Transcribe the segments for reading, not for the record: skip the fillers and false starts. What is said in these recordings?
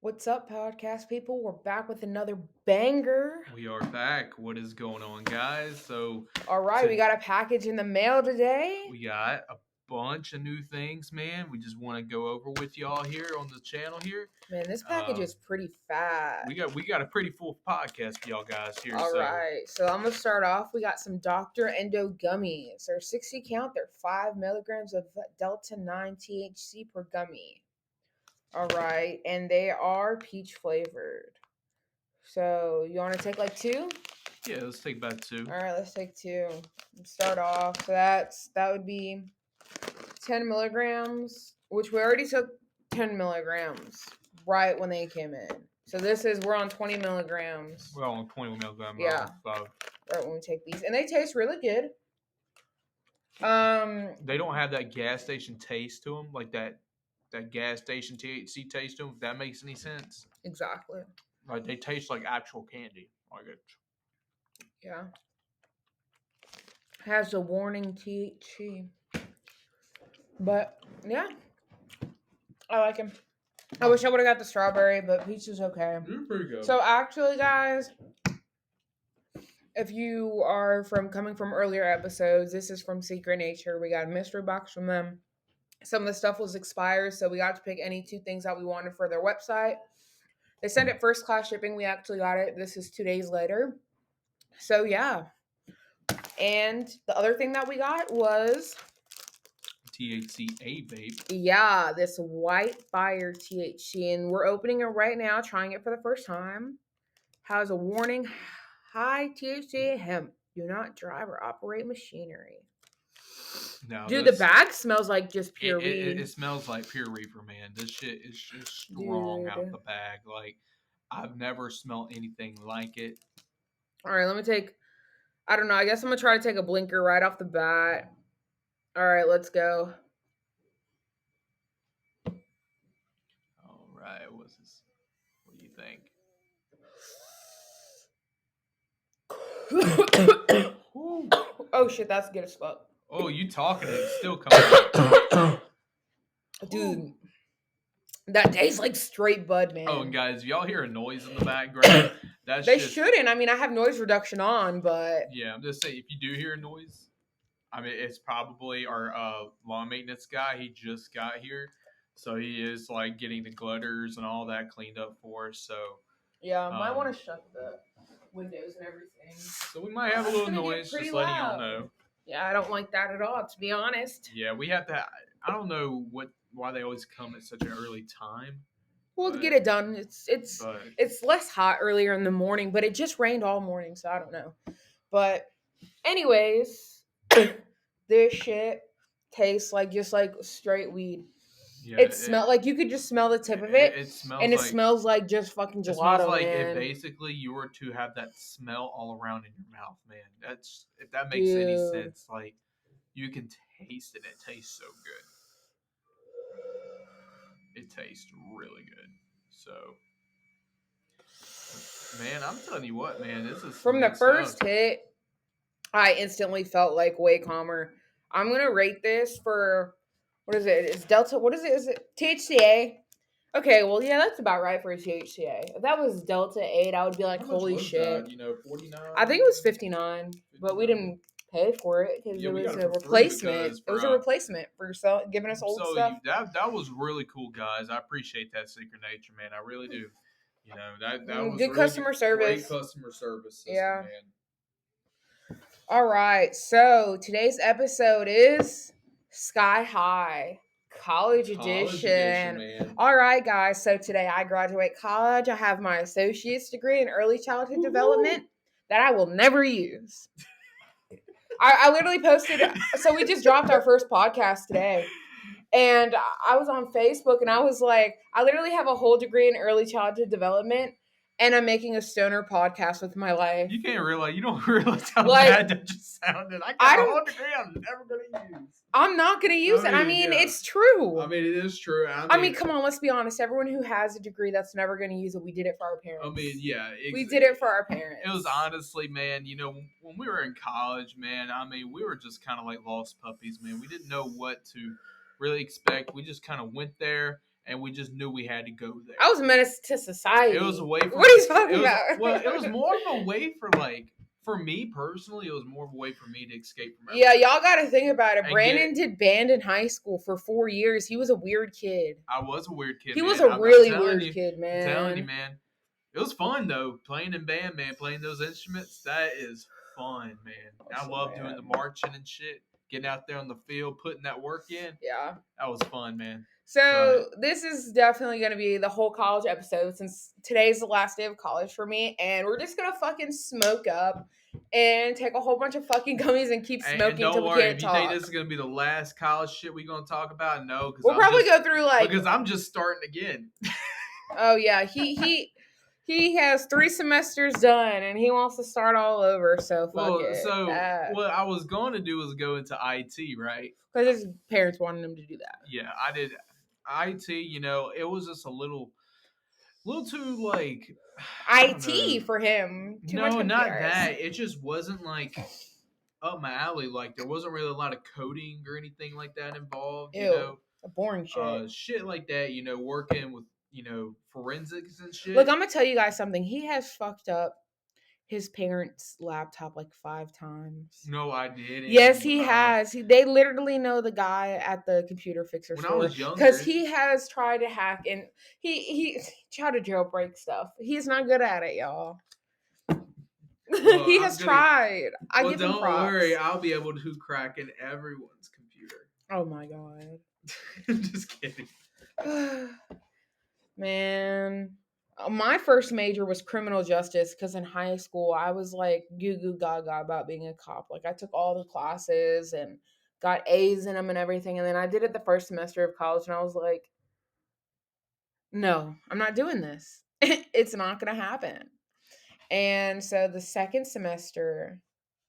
What's up, podcast people? We're back with another banger. We are back. What is going on, guys? So, All right, we got a package in the mail today. we got a bunch of new things, man. We just want to go over with y'all here on the channel here. Man, this package is pretty fat. We got a pretty full podcast for y'all guys here. All right, so I'm gonna start off. We got some Dr. Endo gummies. They're 60 count. They're 5 milligrams of Delta 9 THC per gummy. All right, and they are peach flavored. So you want to take like 2? Yeah, let's take about 2. All right, let's take 2. Start off. So that would be 10 milligrams, which we already took 10 milligrams right when they came in. So we're on 20 milligrams. We're on 20 milligrams. Yeah. Right when we take these. And they taste really good. They don't have that gas station taste to them, like that gas station THC taste to them, if that makes any sense. Exactly. Like, they taste like actual candy. Like it. Yeah. Has a warning THC. But, yeah. I like him. I wish I would have got the strawberry, but peach is okay. You're pretty good. So, actually, guys, if you are coming from earlier episodes, this is from Secret Nature. We got a mystery box from them. Some of the stuff was expired, so we got to pick any 2 things that we wanted for their website. They sent it first class shipping. We actually got it. This is 2 days later. So, yeah. And the other thing that we got was THCA vape. Yeah, this White Fire THC. And we're opening it right now, trying it for the first time. Has a warning: high THC hemp. Do not drive or operate machinery. No, Dude, the bag smells like just pure weed. It smells like pure reefer, man. This shit is just strong out the bag. Like, I've never smelled anything like it. All right, let me take, I don't know, I guess I'm going to try to take a blinker right off the bat. All right, let's go. All right, what's this? What do you think? Oh, shit, that's good as fuck. Oh, you talking and it's still coming. Dude, that tastes like straight bud, man. Oh, and guys, y'all hear a noise in the background? They shouldn't. I mean, I have noise reduction on, but... Yeah, I'm just saying, if you do hear a noise, I mean, it's probably our lawn maintenance guy. He just got here. So he is, like, getting the gutters and all that cleaned up for us, so... Yeah, might want to shut the windows and everything. So we might have a little noise, just letting y'all know. Yeah, I don't like that at all, to be honest. Yeah, we have to... I don't know why they always come at such an early time. We'll get it done. It's less hot earlier in the morning, but it just rained all morning, so I don't know. But anyways, this shit tastes like just like straight weed. Yeah, it smelled like you could just smell the tip of it. It smells like just fucking gelato. It smells like if basically you were to have that smell all around in your mouth, man. That's if that makes any sense. Like, you can taste it. It tastes so good. It tastes really good. So, man, I'm telling you what, man, this is from the first hit. I instantly felt like way calmer. I'm gonna rate this for, what is it? It's Delta. What is it? Is it THCA? Okay, well, yeah, that's about right for a THCA. If that was Delta 8, I would be like, holy shit. That? 49? I think it was 59, but we didn't pay for it because it was a replacement. It was a replacement for giving us old stuff. That was really cool, guys. I appreciate that, Secret Nature, man. I really do. You know, that was good really customer service. Great customer service system, yeah. Man. All right, so today's episode is Sky High. College edition, man. All right, guys. So today I graduate college. I have my associate's degree in early childhood development that I will never use. I literally posted. So we just dropped our first podcast today. And I was on Facebook and I was like, I literally have a whole degree in early childhood development. And I'm making a stoner podcast with my life. You don't realize how bad that just sounded. I got a whole degree I'm never going to use. I'm not going to use it. I mean, it's true. I mean, it is true. I mean, come on, let's be honest. Everyone who has a degree that's never going to use it, we did it for our parents. I mean, yeah. We did it for our parents. It was honestly, man, you know, when we were in college, man, I mean, we were just kind of like lost puppies, man. We didn't know what to really expect. We just kind of went there. and we just knew we had to go there. I was a menace to society. It was a way for what are you talking about? Well, it was more of a way for for me personally, it was more of a way for me to escape from everything. Yeah, y'all got to think about it. And Brandon did band in high school for 4 years. He was a weird kid. I was a weird kid. He was a really weird kid, man. I'm telling you, man. It was fun though, playing in band, man. Playing those instruments, that is fun, man. I love doing the marching and shit. Getting out there on the field, putting that work in. Yeah, that was fun, man. So this is definitely going to be the whole college episode since today's the last day of college for me, and we're just going to fucking smoke up and take a whole bunch of fucking gummies and keep smoking until we can't talk. If you think this is going to be the last college shit we're going to talk about, no. Because we'll probably go through because I'm just starting again. Oh, yeah. He has 3 semesters done, and he wants to start all over, so fuck it. So what I was going to do was go into IT, right? Because his parents wanted him to do that. Yeah, I did. IT, it was just a little too like IT for him. No, not that. It just wasn't like up my alley. Like there wasn't really a lot of coding or anything like that involved. Ew, boring shit. Shit like that. Working with forensics and shit. Look, I'm gonna tell you guys something. He has fucked up his parents' laptop like 5 times. No, I didn't. Yes, he has. They literally know the guy at the computer fixer store. When I was younger. Because he has tried to hack and he tried to jailbreak stuff. He's not good at it, y'all. Well, he has tried. I give him props. Don't worry. I'll be able to crack in everyone's computer. Oh, my God. Just kidding. Man. My first major was criminal justice because in high school I was like goo goo gaga about being a cop. Like I took all the classes and got A's in them and everything. And then I did it the first semester of college and I was like, no, I'm not doing this. It's not going to happen. And so the second semester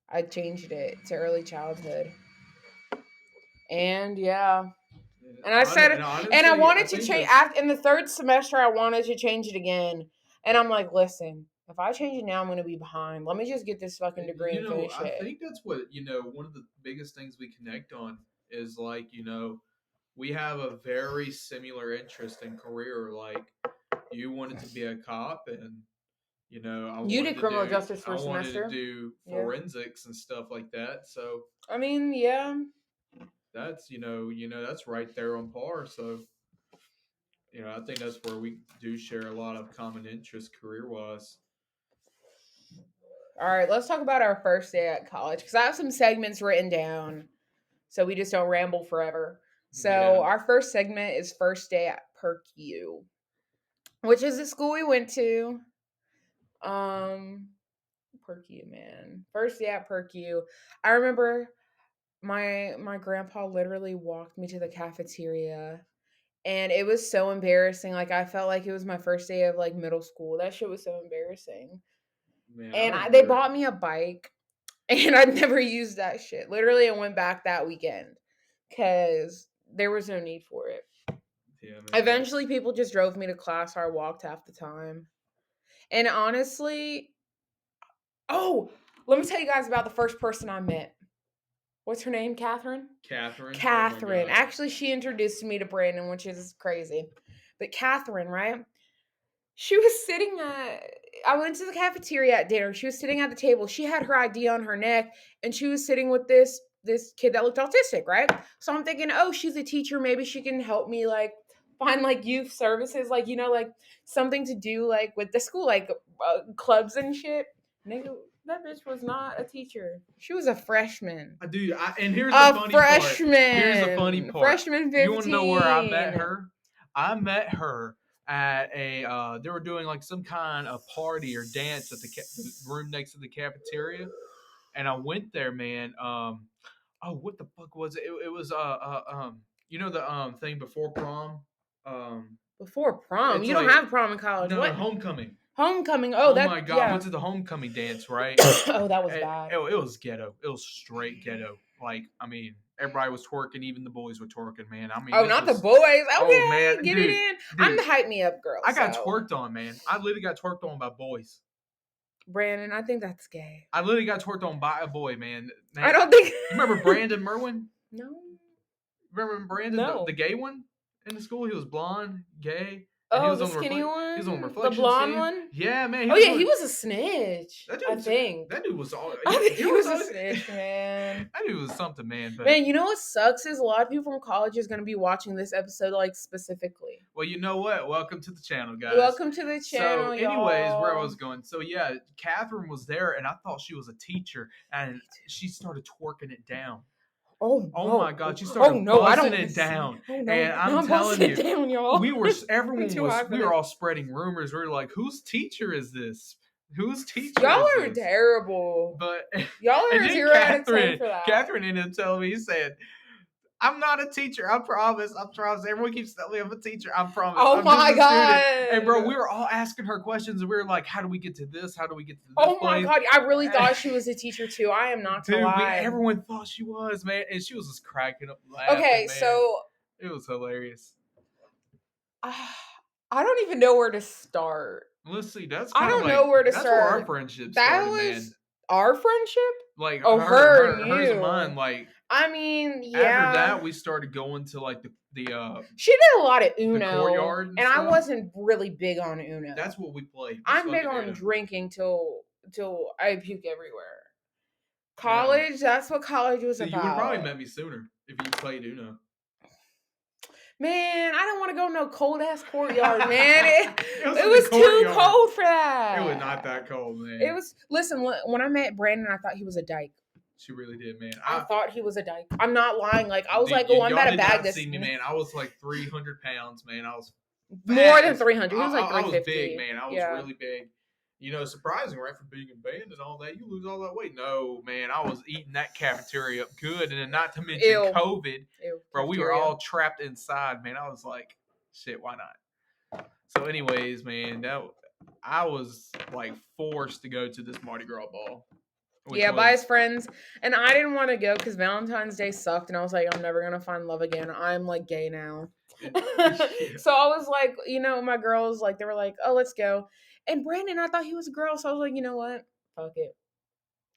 I changed it to early childhood. And yeah. And I said, honestly, and I wanted to change. In the third semester, I wanted to change it again. And I'm like, listen, if I change it now, I'm going to be behind. Let me just get this fucking degree and finish it. I think that's what, one of the biggest things we connect on is like, we have a very similar interest in career. Like, you wanted to be a cop and, you did criminal justice for a semester. I wanted to do forensics and stuff like that. So, I mean, yeah. That's that's right there on par. So I think that's where we do share a lot of common interests career wise. All right, let's talk about our first day at college because I have some segments written down so we just don't ramble forever. So our first segment is first day at PerkU, which is the school we went to. PerkU, man. First day at PerkU. I remember my grandpa literally walked me to the cafeteria and it was so embarrassing. Like I felt like it was my first day of like middle school. That shit was so embarrassing. Man, and they bought me a bike and I'd never used that shit. Literally, I went back that weekend because there was no need for it. Yeah, man. Eventually, people just drove me to class or I walked half the time. And honestly, let me tell you guys about the first person I met. What's her name? Catherine? Catherine. Oh actually, she introduced me to Brandon, which is crazy. But Catherine, right? She was sitting I went to the cafeteria at dinner. She was sitting at the table. She had her ID on her neck, and she was sitting with this kid that looked autistic, right? So I'm thinking, oh, she's a teacher. Maybe she can help me, like, find, like, youth services, like, like, something to do, like, with the school, like, clubs and shit. Nigga, that bitch was not a teacher. She was a freshman. And here's the funny part. Here's the funny part. Freshman 15. You want to know where I met her? I met her at a, they were doing like some kind of party or dance at the room next to the cafeteria. And I went there, man. What the fuck was it? It was, the thing before prom? Before prom? You don't have prom in college. No, what? Homecoming. Homecoming. Oh my God. Yeah. I went to the homecoming dance, right? Oh, that was bad. It was ghetto. It was straight ghetto. Like, I mean, everybody was twerking. Even the boys were twerking, man. I mean, the boys. Okay, man. Get it in. Dude, I'm the hype me up girl. I got twerked on, man. I literally got twerked on by boys. Brandon, I think that's gay. I literally got twerked on by a boy, man. I don't think. You remember Brandon Merwin? No. Remember Brandon, the gay one? in the school. He was blonde, gay. Oh, the skinny one? He was on Reflection. The blonde team. one? Yeah, man. He was a snitch. I think. That dude was all. I think he was a snitch, man. That dude was something, man. But man, you know what sucks is a lot of people from college is going to be watching this episode, like, specifically. Well, you know what? Welcome to the channel, guys. Welcome to the channel, So, anyways, where I was going. So, yeah, Catherine was there, and I thought she was a teacher, and she started twerking it down. Oh my God! She started buzzing it down, and I'm telling you, down, y'all. we were all spreading rumors. We were like, "Whose teacher is this? Whose teacher?" Y'all are terrible. But y'all are 0 out of 10 for that. Catherine ended up telling me, he said, "I'm not a teacher. I promise. I promise. Everyone keeps telling me I'm a teacher. I promise." Oh my God! And bro, we were all asking her questions, and we were like, "How do we get to this? How do we get to this?" Oh my God! I really thought she was a teacher too. I am not gonna lie. Everyone thought she was, man, and she was just cracking up laughing. Okay, man. so it was hilarious. I don't even know where to start. Let's see. I don't know where to start. That's where our friendship started, man. Our friendship? Like, her and you. Hers and mine, like. I mean, yeah. After that, we started going to like the she did a lot of Uno, the courtyard and I wasn't really big on Uno. That's what we played. I'm big on drinking till I puke everywhere. College, that's what college was about. You would probably met me sooner if you played Uno. Man, I don't want to go no cold ass courtyard, man. It was too cold for that. It was not that cold, man. It was. Listen, when I met Brandon, I thought he was a dyke. She really did, man. I thought he was a dyke. I'm not lying. Like, I was like, oh, I'm about to bag this. See me, man. I was like 300 pounds, man. I was more than 300. He was like 350. I was big, man. I was really big. You know, surprising, right? For being in band and all that, you lose all that weight. No, man, I was eating that cafeteria up good, and then not to mention COVID, bro. We were all trapped inside, man. I was like, shit, why not? So, anyways, man, I was like forced to go to this Mardi Gras ball. By his friends, and I didn't want to go because Valentine's Day sucked, and I was like, I'm never gonna find love again. I'm like gay now. So I was like, you know, my girls, like, they were like, oh, let's go. And Brandon, I thought he was a girl, so I was like, you know what? Fuck it.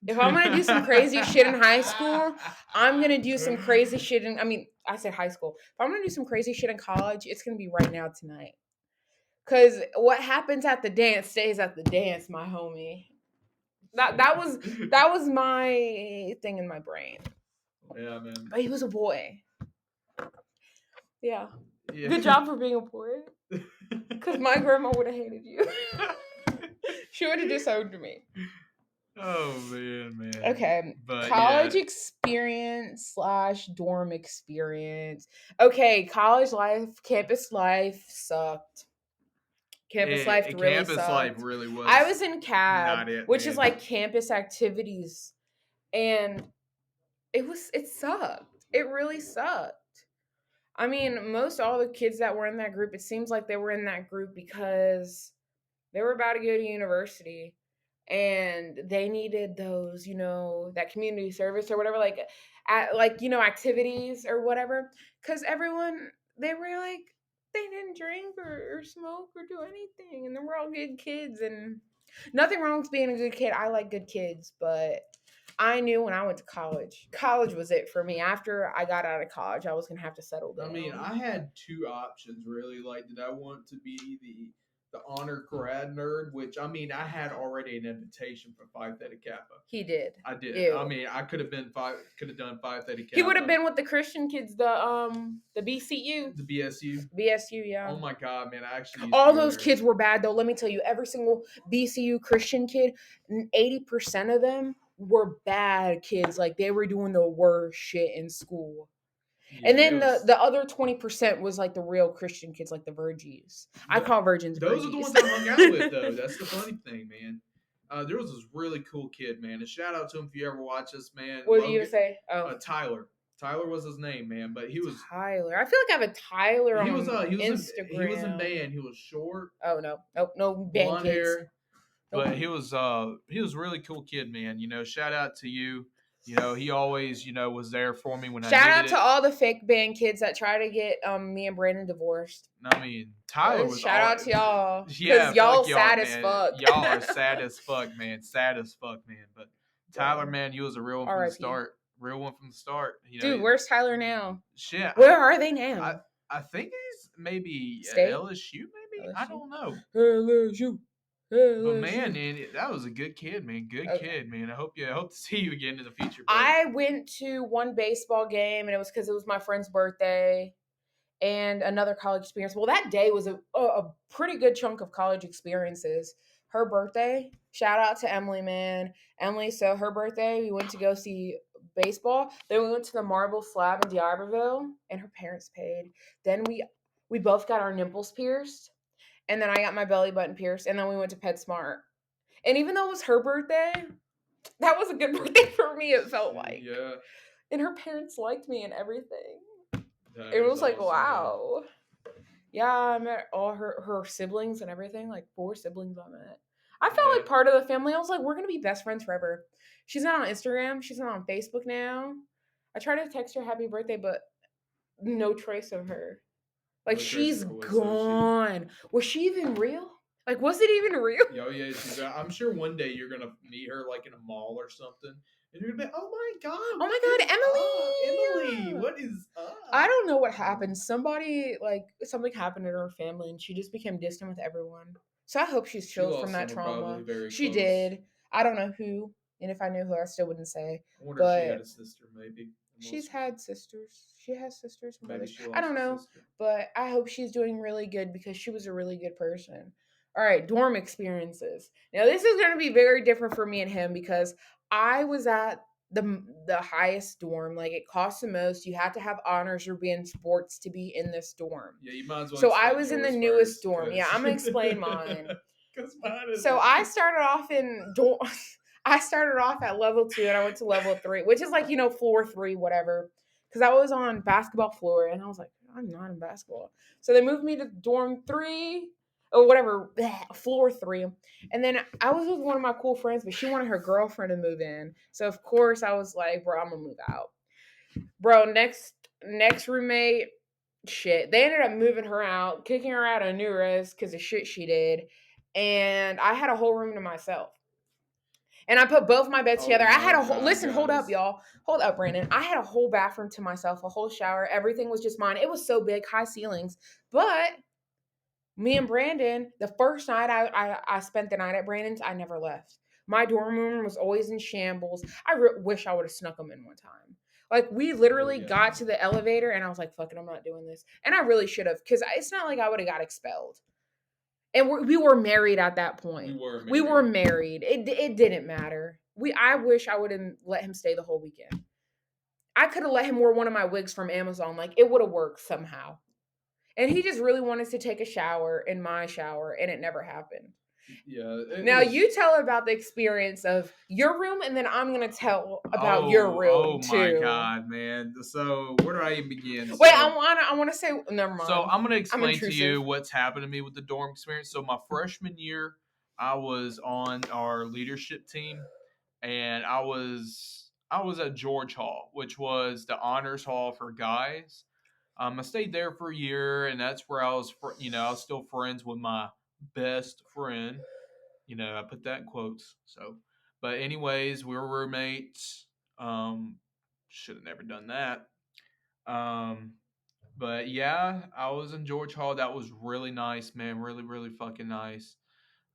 If I'm gonna do some crazy shit in high school, I'm gonna do some crazy shit I said high school. If I'm gonna do some crazy shit in college, it's gonna be right now tonight. Cause what happens at the dance stays at the dance, my homie. That was my thing in my brain. Yeah, man. But he was a boy. Yeah. Good job for being a boy. Because my grandma would have hated you. She would have disowned me. Oh, man. Okay. But, college experience / dorm experience. Okay, college life, campus life sucked. Campus life really was. I was in CAB, which is like campus activities. And it sucked. It really sucked. I mean, most all the kids that were in that group, it seems like they were in that group because they were about to go to university and they needed those, you know, that community service or whatever, activities or whatever. Because everyone, they were like, they didn't drink or smoke or do anything. And they were all good kids. And nothing wrong with being a good kid. I like good kids, but I knew when I went to college was it for me. After I got out of college, I was going to have to settle down. I mean, I had two options, really. Like, did I want to be the honor grad nerd, which, I mean, I had already an invitation for Phi Theta Kappa. He did. I did. Ew. I mean, I could have done Phi Theta Kappa. He would have been with the Christian kids, the BCU. The BSU? BSU, yeah. Oh, my God, man. I actually all those kids were bad, though. Let me tell you, every single BCU Christian kid, 80% of them were bad kids. Like, they were doing the worst shit in school. Yeah, and then the other 20% was like the real Christian kids, like the virgins. I call virgins those virgies. Are the ones I hung out with, though. That's the funny thing, man. There was this really cool kid, man. And shout out to him if you ever watch this, man. What did you say? Oh, Tyler. Tyler was his name, man. But he was Tyler. I feel like I have a Tyler on Instagram. He was in band. He was short. Oh no band blonde kids. Hair. But he was a really cool kid, man. You know, shout out to you. You know, he always, was there for me when I needed it. Shout out to all the fake band kids that try to get me and Brandon divorced. I mean, Tyler was shout out to y'all. Yeah, y'all sad as fuck. Y'all are sad as fuck, man. Sad as fuck, man. But Tyler, man, you was a real one from the start. Real one from the start. Dude, where's Tyler now? Shit. Where are they now? I think he's maybe State? at LSU. Maybe I don't know. LSU. But man, that was a good kid, man. Good kid, man. I hope to see you again in the future. Bro. I went to one baseball game, and it was because it was my friend's birthday, and another college experience. Well, that day was a pretty good chunk of college experiences. Her birthday, shout out to Emily, man. Emily, so her birthday, we went to go see baseball. Then we went to the Marble Slab in D'Iberville, and her parents paid. Then we both got our nipples pierced, and then I got my belly button pierced, and then we went to PetSmart. And even though it was her birthday, that was a good birthday for me, it felt like. Yeah. And her parents liked me and everything. That it was like, awesome, wow. Man. Yeah, I met all her siblings and everything, like 4 siblings I met. I felt like part of the family. I was like, we're going to be best friends forever. She's not on Instagram. She's not on Facebook now. I tried to text her happy birthday, but no trace of her. Like, she's gone. Was she even real? Like, was it even real? Oh, yeah. I'm sure one day you're going to meet her, like, in a mall or something. And you're going to be, oh, my God. Emily, what is up? I don't know what happened. Something happened in her family, and she just became distant with everyone. So I hope she's chilled from that trauma. She did. I don't know who, and if I knew who, I still wouldn't say. I wonder if she had a sister, maybe. She's had sisters. She has sisters and brothers. I don't know, but I hope she's doing really good because she was a really good person. All right, dorm experiences. Now, this is going to be very different for me and him because I was at the highest dorm. Like, it costs the most. You have to have honors or be in sports to be in this dorm. Yeah, you might as well. So I was in the newest dorm. Yeah, I'm going to explain mine. So I started off in dorm. I started off at level 2 and I went to level 3, which is like, floor 3, whatever. Because I was on basketball floor and I was like, I'm not in basketball. So they moved me to dorm 3 or whatever, floor 3. And then I was with one of my cool friends, but she wanted her girlfriend to move in. So of course I was like, bro, I'm going to move out. Bro, next roommate, shit. They ended up moving her out, kicking her out of New Res because of shit she did. And I had a whole room to myself. And I put both my beds together. I had a whole, hold up, y'all. Hold up, Brandon. I had a whole bathroom to myself, a whole shower. Everything was just mine. It was so big, high ceilings. But me and Brandon, the first night I spent the night at Brandon's, I never left. My dorm room was always in shambles. I wish I would have snuck them in one time. Like, we literally got to the elevator, and I was like, fuck it, I'm not doing this. And I really should have, because it's not like I would have got expelled. And we were married at that point. We were married. It didn't matter. I wish I would have let him stay the whole weekend. I could have let him wear one of my wigs from Amazon. Like, it would have worked somehow. And he just really wanted to take a shower in my shower, and it never happened. Yeah. Now you tell about the experience of your room, and then I'm gonna tell about your room too. Oh my God, man! So where do I even begin? Wait, I wanna say never mind. So I'm gonna explain to you what's happened to me with the dorm experience. So my freshman year, I was on our leadership team, and I was at George Hall, which was the honors hall for guys. I stayed there for a year, and that's where I was. I was still friends with my best friend. I put that in quotes. So, but anyways, we were roommates. Should have never done that. But yeah, I was in George Hall. That was really nice, man. Really, really fucking nice.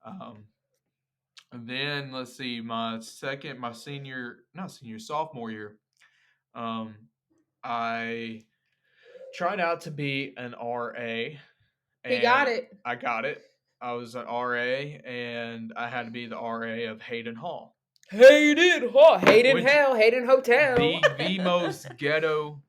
And then let's see, sophomore year. I tried out to be an RA. He got it. I got it. I was an RA, and I had to be the RA of Hayden Hall. Hayden Hall, Hayden Hell, Hayden Hotel. The most ghetto,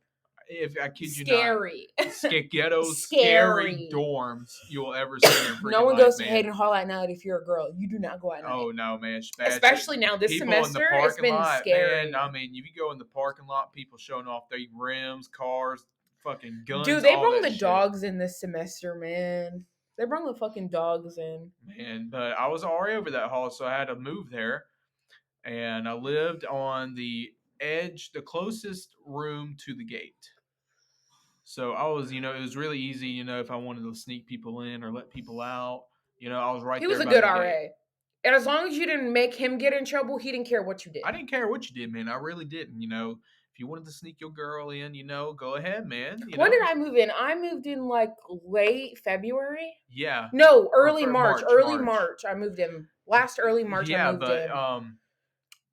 if I kid you not, ghetto, scary dorms you will ever see in No one goes to Hayden Hall at night if you're a girl. You do not go at night. Oh, no, man. Especially now this semester, it's been scary. Man, I mean, if you go in the parking lot, people showing off their rims, cars, fucking guns. Dude, they brought the dogs in this semester, man. They brought the fucking dogs in. Man, but I was already over that hall, so I had to move there. And I lived on the edge, the closest room to the gate. So I was, it was really easy, if I wanted to sneak people in or let people out. I was right there. He was a good RA. And as long as you didn't make him get in trouble, he didn't care what you did. I didn't care what you did, man. I really didn't, if you wanted to sneak your girl in, go ahead, man. When did I move in? I moved in like late February. Yeah. No, early March. Early March. I moved in. Last early March. Yeah, I moved in.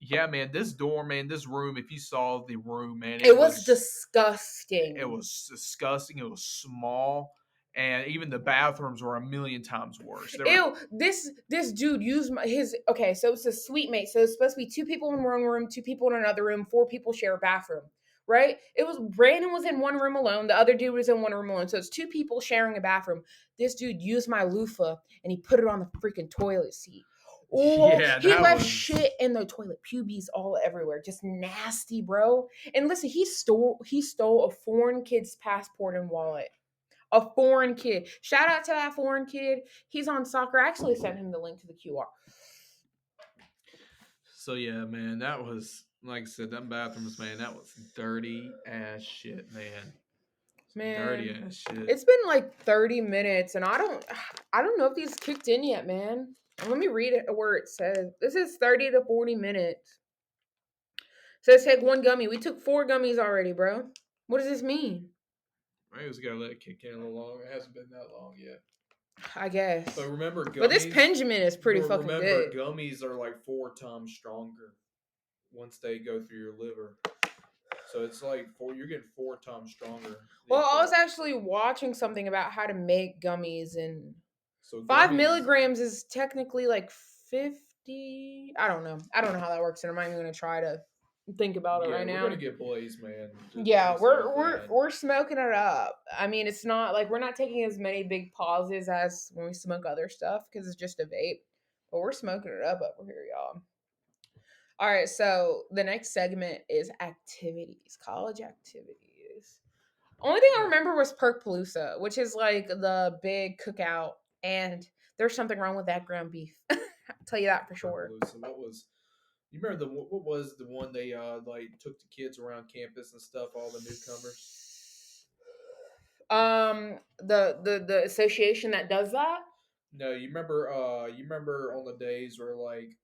Yeah, man, this dorm, man, this room, if you saw the room, man, it was disgusting. It was disgusting. It was small. And even the bathrooms were a million times worse. Ew, this dude used his, okay, so it's a suite mate. So it's supposed to be 2 people in one room, 2 people in another room, 4 people share a bathroom, right? Brandon was in one room alone. The other dude was in one room alone. So it's 2 people sharing a bathroom. This dude used my loofah and he put it on the freaking toilet seat. Oh, yeah, he left shit in the toilet, pubes all everywhere, just nasty, bro. And listen, he stole a foreign kid's passport and wallet. A foreign kid. Shout out to that foreign kid. He's on soccer. I actually sent him the link to the QR. So yeah, man, that was, like I said, them bathrooms, man, that was dirty ass shit, man. Dirty ass shit. It's been like 30 minutes, and I don't know if these kicked in yet, man. Let me read it where it says. This is 30 to 40 minutes. It says take 1 gummy. We took 4 gummies already, bro. What does this mean? I just gotta let it kick in a little longer. It hasn't been that long yet. I guess. But remember, gummies, but this Benjamin is pretty fucking good. Gummies are like 4 times stronger once they go through your liver. So it's like you're getting 4 times stronger. Well, I was actually watching something about how to make gummies, and 5 milligrams is technically like 50. I don't know how that works, and I'm not even gonna try to think about it right now. We're gonna get blazed, man. Yeah, we're smoking it up. I mean, it's not like we're not taking as many big pauses as when we smoke other stuff because it's just a vape, but we're smoking it up over here, y'all. All right, so the next segment is activities, college activities. Only thing I remember was Perkpalooza, which is like the big cookout, and there's something wrong with that ground beef. I'll tell you that for sure. You remember what was the one they like took the kids around campus and stuff, all the newcomers? The association that does that? No, you remember on the days where like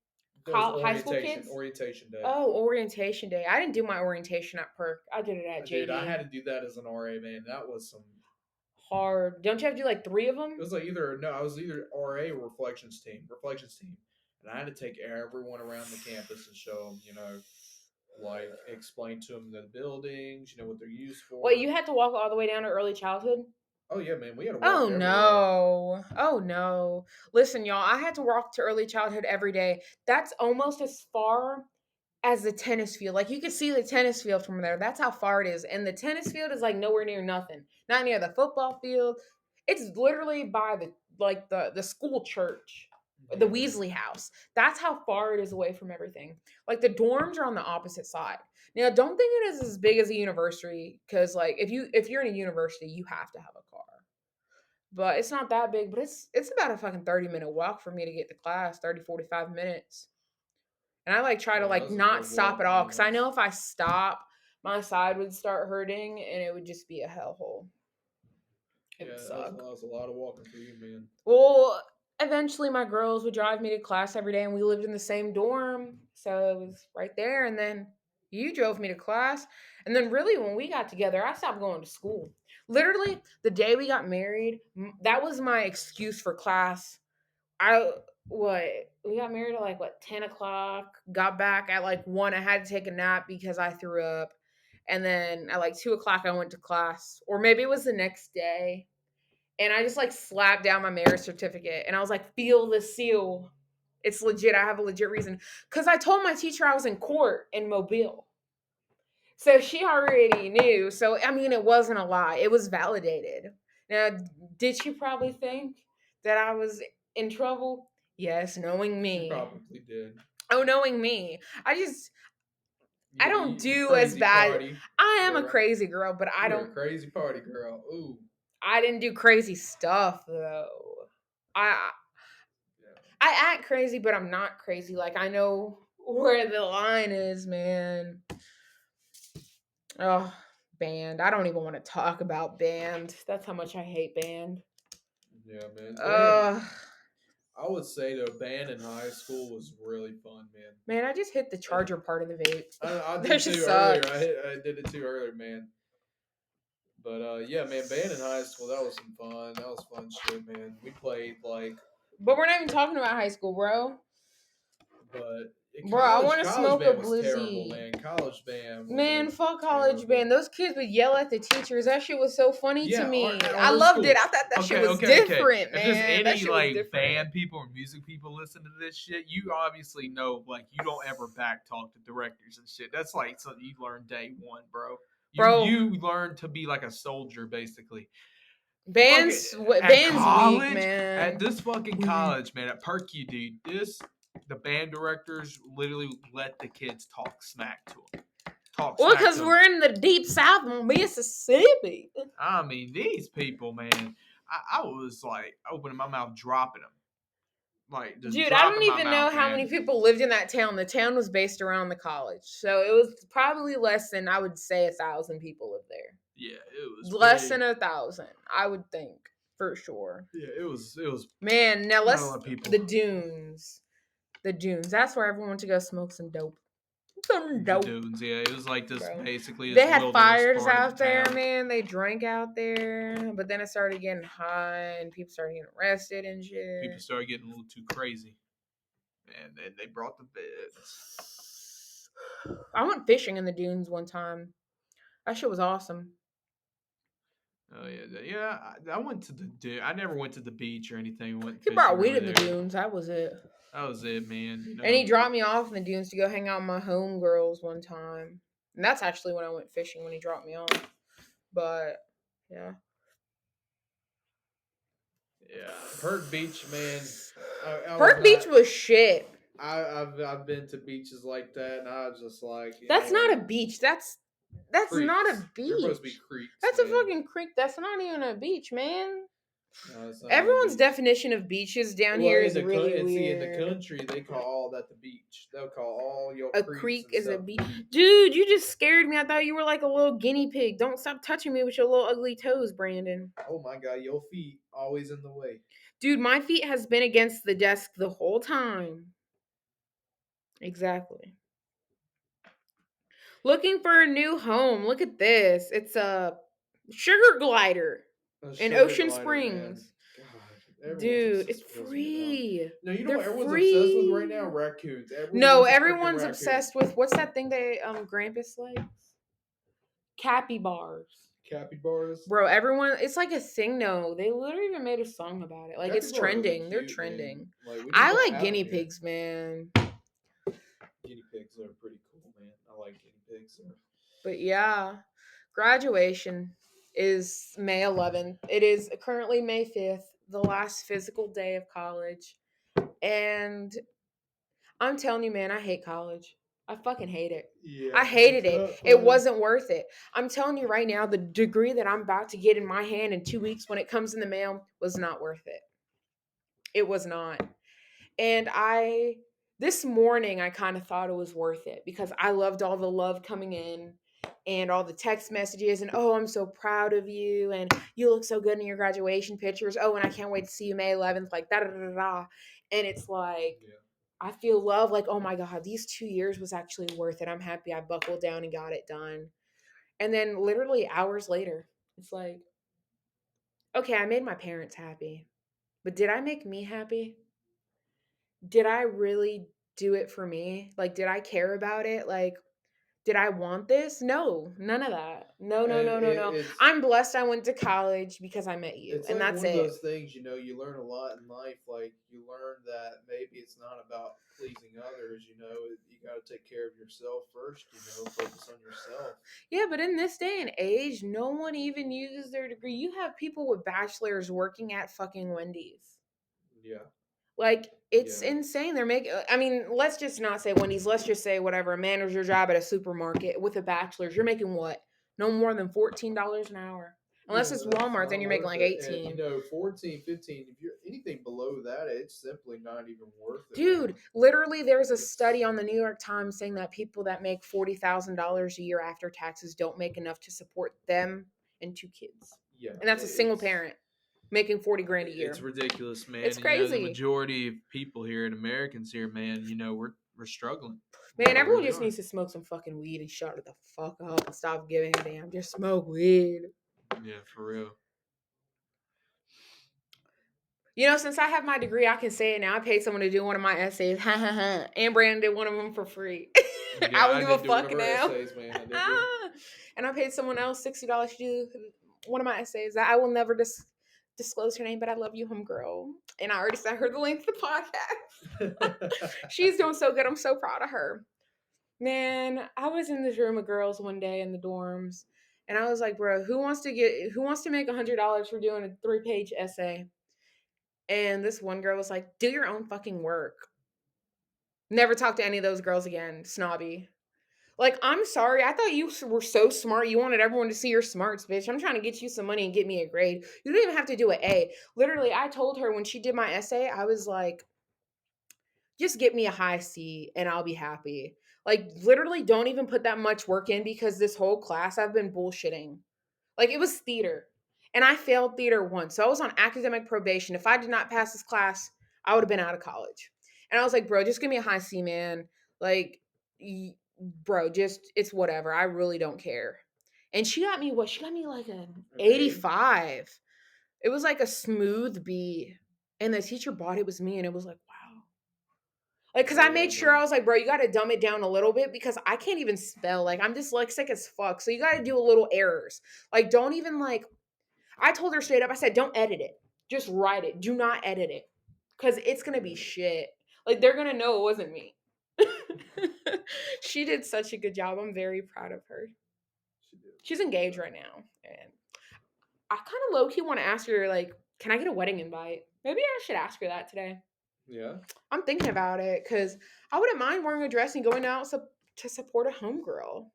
high school kids? Orientation day. Oh, orientation day. I didn't do my orientation at Perk. I did it at JD. Dude, I had to do that as an RA, man. That was some hard. Don't you have to do like 3 of them? It was like I was either RA or reflections team. And I had to take everyone around the campus and show them, like explain to them the buildings, what they're used for. Wait, you had to walk all the way down to early childhood? Oh yeah, man, we had to walk Oh no. Listen, y'all, I had to walk to early childhood every day. That's almost as far as the tennis field. Like you can see the tennis field from there. That's how far it is. And the tennis field is like nowhere near nothing. Not near the football field. It's literally by the school church. The Weasley house. That's how far it is away from everything. Like the dorms are on the opposite side. Now, don't think it is as big as a university because, like, if you're in a university, you have to have a car. But it's not that big. But it's about a fucking 30-minute walk for me to get to class. 30, 45 minutes. And I like try to like not stop at all because I know if I stop, my side would start hurting and it would just be a hellhole. It would suck. That was a lot of walking for you, man. Well, eventually my girls would drive me to class every day and we lived in the same dorm. So it was right there. And then you drove me to class. And then really when we got together, I stopped going to school. Literally the day we got married, that was my excuse for class. We got married at 10 o'clock, got back at 1. I had to take a nap because I threw up. And then at 2 o'clock, I went to class. Or maybe it was the next day. And I just slapped down my marriage certificate. And I was like, feel the seal. It's legit. I have a legit reason. Because I told my teacher I was in court in Mobile. So she already knew. So, I mean, it wasn't a lie. It was validated. Now, did she probably think that I was in trouble? Yes, knowing me. She probably did. Oh, knowing me. I don't do as bad. Party I am girl. A crazy girl, but I don't. You're a crazy party girl. Ooh. I didn't do crazy stuff though. I act crazy, but I'm not crazy. Like I know where the line is, man. Oh, band. I don't even want to talk about band. That's how much I hate band. Yeah, man. I would say the band in high school was really fun, man. Man, I just hit the charger part of the vape. I That did shit too sucks. earlier. I did it too earlier, man. But yeah, man, band in high school, that was some fun. That was fun shit, man. We played like. But we're not even talking about high school, bro. But Bro, I college want to smoke a band was terrible, blizzy. man. College band was Man, fuck college terrible. band. Those kids would yell at the teachers. That shit was so funny to me. I our loved school. it. I thought that shit was different, man. If there's any that shit like was different. band people or music people listen to this shit, you obviously know like you don't ever backtalk the directors and shit. That's like something you learn day one, bro. You learn to be like a soldier, basically. Band's weak, man. At this fucking college, man, at Perky, dude, the band directors literally let the kids talk smack to them. Well, because we're in the deep South, Mississippi. I mean, these people, man. I was like opening my mouth, dropping them. Like, dude, I don't even know how many people lived in that town. The town was based around the college, so it was probably less than, I would say, 1,000 people lived there. Yeah, it was less than 1,000, I would think, for sure. Yeah, it was. Man, now the dunes. The dunes. That's where everyone went to go smoke some dope. Some dope. Dunes, yeah, it was like this. Bro. Basically, they had fires out there, man. They drank out there, but then it started getting hot, and people started getting arrested and shit. People started getting a little too crazy, and then they brought the feds. I went fishing in the dunes one time. That shit was awesome. Oh yeah. I went to the. I never went to the beach or anything. He brought weed in the dunes. That was it. That was it, man. You know? And he dropped me off in the dunes to go hang out with my homegirls one time. And that's actually when I went fishing, when he dropped me off. But, yeah. Yeah. Perk Beach, man. Perk Beach was shit. I've been to beaches like that, and I was just like... That's not a beach. That's not a beach. They're supposed to be creeks. That's a fucking creek. That's not even a beach, man. No, everyone's definition of beaches down here is really weird. See, in the country, they call all that the beach. They'll call all your a creek is a beach. Dude, you just scared me. I thought you were like a little guinea pig. Don't stop touching me with your little ugly toes, Brandon. Oh my God, your feet always in the way. Dude, my feet has been against the desk the whole time. Exactly. Looking for a new home. Look at this. It's a sugar glider. In Ocean Springs. Dude, it's free. No, you know what everyone's obsessed with right now? Raccoons. Everyone's obsessed with, what's that thing they Grampus likes? Capybaras. Bro, everyone, it's like a thing now. They literally even made a song about it. Like, it's trending. They're trending. I like guinea pigs, man. Guinea pigs are pretty cool, man. I like guinea pigs. But yeah, graduation is May 11th. It is currently May 5th, the last physical day of college. And I'm telling you, man, I hate college. I fucking hate it. Yeah, I hated it. It wasn't worth it. I'm telling you right now, the degree that I'm about to get in my hand in 2 weeks when it comes in the mail was not worth it. It was not. And this morning, I kind of thought it was worth it because I loved all the love coming in. And all the text messages and, oh, I'm so proud of you. And you look so good in your graduation pictures. Oh, and I can't wait to see you May 11th. Like, da-da-da-da-da. And it's like, yeah. I feel love. Like, oh, my God, these 2 years was actually worth it. I'm happy I buckled down and got it done. And then literally hours later, it's like, okay, I made my parents happy. But did I make me happy? Did I really do it for me? Like, did I care about it? Like, did I want this? No, none of that. No. I'm blessed I went to college because I met you, and that's it. It's one of those things, you learn a lot in life. Like, you learn that maybe it's not about pleasing others, you got to take care of yourself first, focus on yourself. Yeah, but in this day and age, no one even uses their degree. You have people with bachelors working at fucking Wendy's. Yeah. Like, it's insane. They're making, let's just not say Wendy's. Let's just say whatever, a manager job at a supermarket with a bachelor's. You're making what? No more than $14 an hour. Unless it's Walmart, then you're making like 18. And, 14, 15. If you're anything below that, it's simply not even worth it. Dude, literally there's a study on the New York Times saying that people that make $40,000 a year after taxes don't make enough to support them and 2 kids. Yeah. And that's a single parent. making 40 grand a year. It's ridiculous, man. It's crazy. The majority of people here and Americans here, man, we're struggling. Man, everyone just needs to smoke some fucking weed and shut the fuck up and stop giving a damn. Just smoke weed. Yeah, for real. Since I have my degree, I can say it now. I paid someone to do one of my essays. And Brandon did one of them for free. Yeah, I don't give a fuck now. Essays, man. And I paid someone else $60 to do one of my essays. I will never disclose her name, but I love you, homegirl. And I already sent her the link to the podcast. She's doing so good. I'm so proud of her. Man, I was in this room of girls one day in the dorms, and I was like, bro, who wants to make $100 for doing a 3-page essay? And this one girl was like, do your own fucking work. Never talk to any of those girls again. Snobby. Like, I'm sorry. I thought you were so smart. You wanted everyone to see your smarts, bitch. I'm trying to get you some money and get me a grade. You don't even have to do an A. Literally, I told her when she did my essay, I was like, just get me a high C and I'll be happy. Like, literally, don't even put that much work in because this whole class I've been bullshitting. Like, it was theater. And I failed theater once. So I was on academic probation. If I did not pass this class, I would have been out of college. And I was like, bro, just give me a high C, man. Like, bro, just, it's whatever. I really don't care. And she got me what? She got me like an 85. It was like a smooth B. And the teacher bought it was me. And it was like, wow. Like, because I made sure I was like, bro, you got to dumb it down a little bit because I can't even spell. Like, I'm dyslexic as fuck. So you got to do a little errors. Like, don't even like, I told her straight up, I said, don't edit it. Just write it. Do not edit it. Because it's going to be shit. Like, they're going to know it wasn't me. She did such a good job. I'm very proud of her. She's engaged right now. And I kind of low-key want to ask her, like, can I get a wedding invite? Maybe I should ask her that today. Yeah. I'm thinking about it because I wouldn't mind wearing a dress and going out to support a homegirl.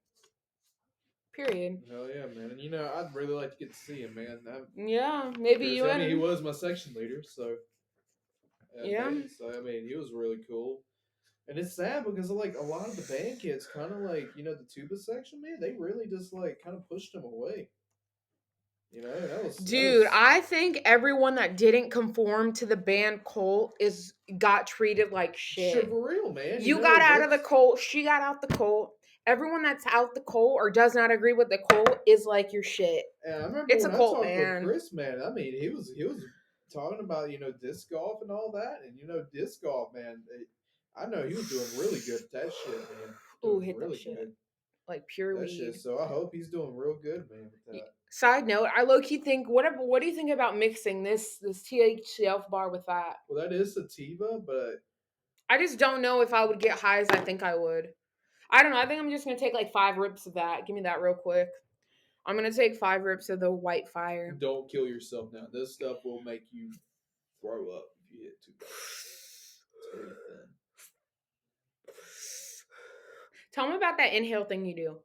Period. Hell yeah, man. And I'd really like to get to see him, man. Yeah, maybe you and he was my section leader, so yeah. So he was really cool. And it's sad because like a lot of the band kids kind of like, the tuba section, man, they really just like kind of pushed him away. I think everyone that didn't conform to the band cult got treated like shit. For real, man. You got out of the cult. She got out the cult. Everyone that's out the cult or does not agree with the cult is like your shit. Yeah, I remember it's when a cult, I talked man. with Chris, man. I mean, he was talking about disc golf and all that, and disc golf, man. I know he was doing really good at that shit, man. Ooh, hit really that shit. Good. Like pure weed. Shit. So I hope he's doing real good, man. With that. Side note, I low-key think, what do you think about mixing this THC bar with that? Well, that is sativa, but I just don't know if I would get high as I think I would. I don't know. I think I'm just going to take like 5 rips of that. Give me that real quick. I'm going to take 5 rips of the White Fire. Don't kill yourself now. This stuff will make you throw up if you hit too much. It's very thin. Tell me about that inhale thing you do.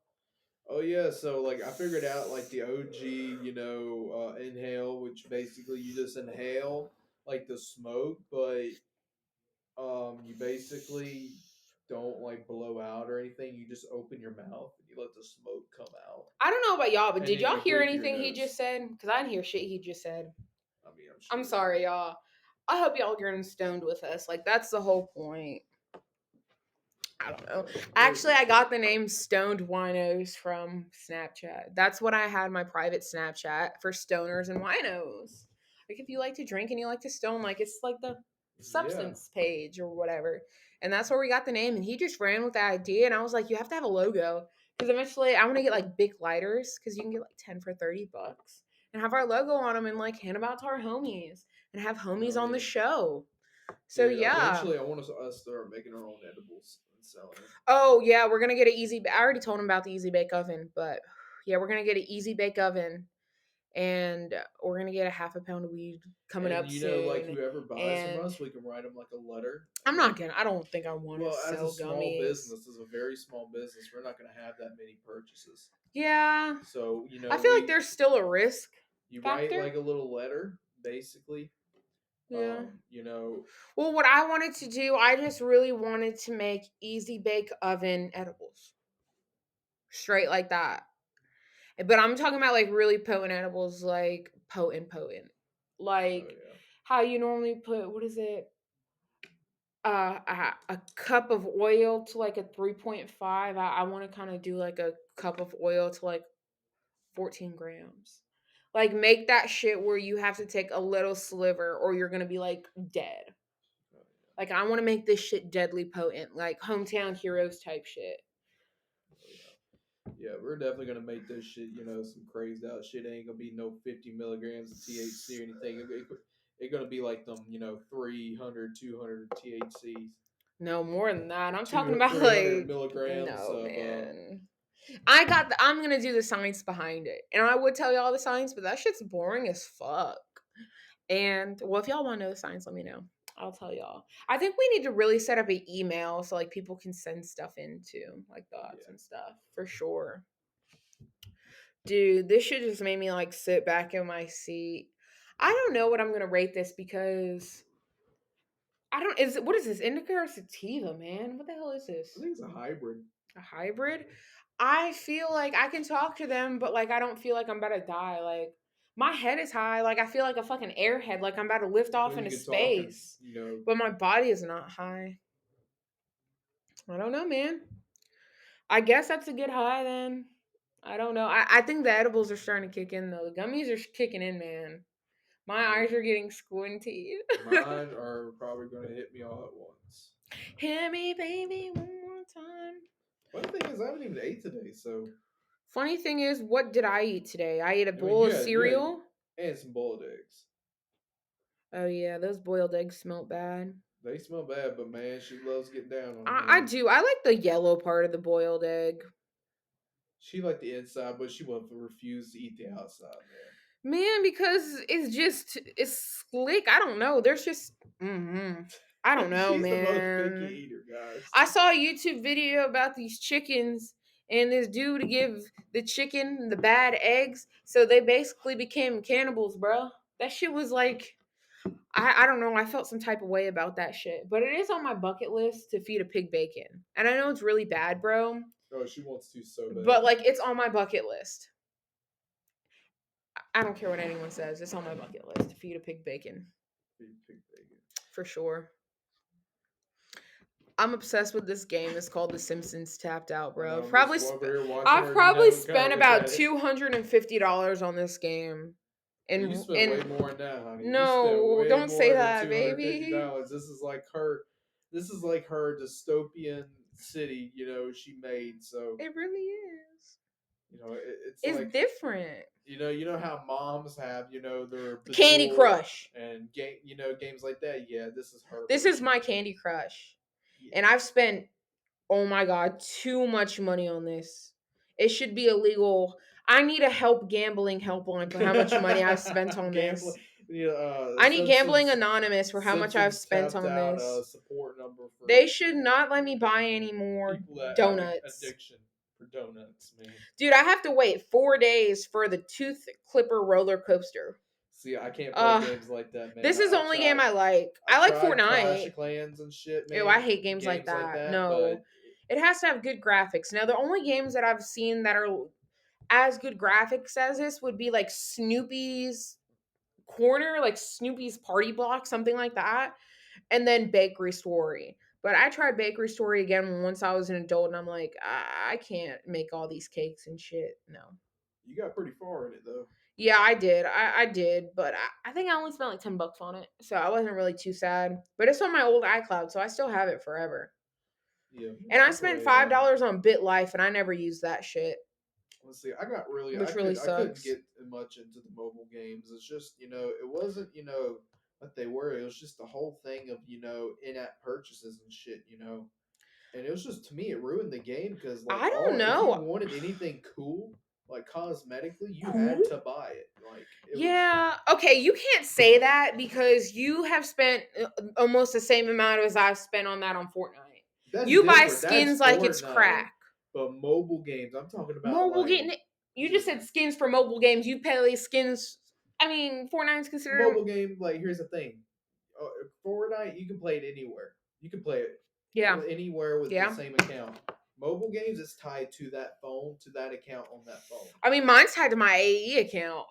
Oh yeah, so like I figured out like the OG, inhale, which basically you just inhale like the smoke, but you basically don't like blow out or anything. You just open your mouth and you let the smoke come out. I don't know about y'all, but did y'all hear anything he just said? Because I didn't hear shit he just said. I mean, I'm sure. I'm sorry, y'all. I hope y'all getting stoned with us. Like that's the whole point. I don't know. Actually, I got the name Stoned Winos from Snapchat. That's what I had my private Snapchat for stoners and winos. Like if you like to drink and you like to stone, like it's like the substance page or whatever. And that's where we got the name. And he just ran with the idea. And I was like, you have to have a logo. Because eventually I want to get like big lighters because you can get like 10 for $30 and have our logo on them and like hand them out to our homies and have homies on the show. So yeah. Eventually I want to start making our own edibles. Oh yeah, we're gonna get an easy. I already told him about the easy bake oven, but yeah, we're gonna get an easy bake oven, and we're gonna get a half a pound of weed coming up soon. Like whoever buys from us, we can write them like a letter. I'm not gonna. I don't think I want to sell gummies. As a small business, as a very small business, we're not gonna have that many purchases. Yeah. So I feel like there's still a risk. You write like a little letter, basically. Yeah. Well, what I wanted to do, I just really wanted to make easy bake oven edibles. Straight like that. But I'm talking about like really potent edibles, like potent. Like how you normally put, what is it? A cup of oil to like a 3.5. I want to kind of do like a cup of oil to like 14 grams. Like make that shit where you have to take a little sliver or you're gonna be like dead. Like I want to make this shit deadly potent, like hometown heroes type shit. Yeah, we're definitely gonna make this shit, some crazed out shit. It ain't gonna be no 50 milligrams of THC or anything. It's gonna be like them, 300, 200 THCs. No, more than that. I'm talking about like milligrams. No, man. I'm gonna do the science behind it, and I would tell y'all the science, but that shit's boring as fuck. And well, if y'all want to know the science, let me know. I'll tell y'all. I think we need to really set up an email so like people can send stuff into like thoughts and stuff for sure. Dude, this shit just made me like sit back in my seat. I don't know what I'm gonna rate this because what is this, indica or sativa, man? What the hell is this? I think it's a hybrid. A hybrid? I feel like I can talk to them, but like I don't feel like I'm about to die. Like my head is high. Like I feel like a fucking airhead. Like I'm about to lift off into space. But my body is not high. I don't know, man. I guess that's a good high then. I don't know. I think the edibles are starting to kick in though. The gummies are kicking in, man. My eyes are getting squinty. Mine are probably going to hit me all at once. Hit me, baby, one more time. Funny thing is, I haven't even ate today, so. Funny thing is, what did I eat today? I ate a bowl of cereal. And some boiled eggs. Oh, yeah, those boiled eggs smell bad. They smell bad, but man, she loves getting down on them. I do. I like the yellow part of the boiled egg. She liked the inside, but she would refuse to eat the outside, man, because it's slick. I don't know. There's just I don't know, She's man. the most picky eater, guys. I saw a YouTube video about these chickens, and this dude give the chicken the bad eggs, so they basically became cannibals, bro. That shit was like, I don't know. I felt some type of way about that shit, but it is on my bucket list to feed a pig bacon, and I know it's really bad, bro. Oh, she wants to so bad. But like, it's on my bucket list. I don't care what anyone says. It's on my bucket list to feed a pig bacon. Feed pig bacon. For sure. I'm obsessed with this game. It's called The Simpsons Tapped Out, bro. I've probably spent about $250 on this game. And you spent way more than that, honey. No, don't say that, baby. This is like her dystopian city, she made. So it really is. It's like, different. You know how moms have, their Candy Crush and games like that. Yeah, this is her. This is my Candy Crush. And I've spent, oh my God, too much money on this. It should be illegal. I need a gambling helpline for how much money I've spent on this. I need Gambling Anonymous for how much I've spent on this. Support number for they should not let me buy any more donuts. Addiction for donuts, man. Dude, I have to wait 4 days for the Tooth Clipper roller coaster. See, I can't play games like that, man. This is the only game I like. I like Fortnite. Clash of Clans and shit, man. Ew, I hate games like that. No. It has to have good graphics. Now, the only games that I've seen that are as good graphics as this would be like Snoopy's Corner, like Snoopy's Party Block, something like that. And then Bakery Story. But I tried Bakery Story again once I was an adult, and I'm like, I can't make all these cakes and shit. No. You got pretty far in it, though. Yeah, I did. I did, but I think I only spent like $10 on it, so I wasn't really too sad. But it's on my old iCloud, so I still have it forever. Yeah. And I spent $5 on BitLife, and I never used that shit. Let's see. I got really, which really sucks. I couldn't get much into the mobile games. It's just, it wasn't, what they were. It was just the whole thing of, in-app purchases and shit, And it was just, to me, it ruined the game because, like, I don't know. If you wanted anything cool, like cosmetically, you had to buy it. Like, okay, you can't say that because you have spent almost the same amount as I've spent on that on Fortnite. You buy skins like it's crack. But mobile games, I'm talking about mobile game. You just said skins for mobile games. You pay skins. I mean, Fortnite's considered mobile game. Like, here's the thing: Fortnite, you can play it anywhere. You can play it, anywhere with the same account. Mobile games is tied to that phone, to that account on that phone. I mean, mine's tied to my AE account.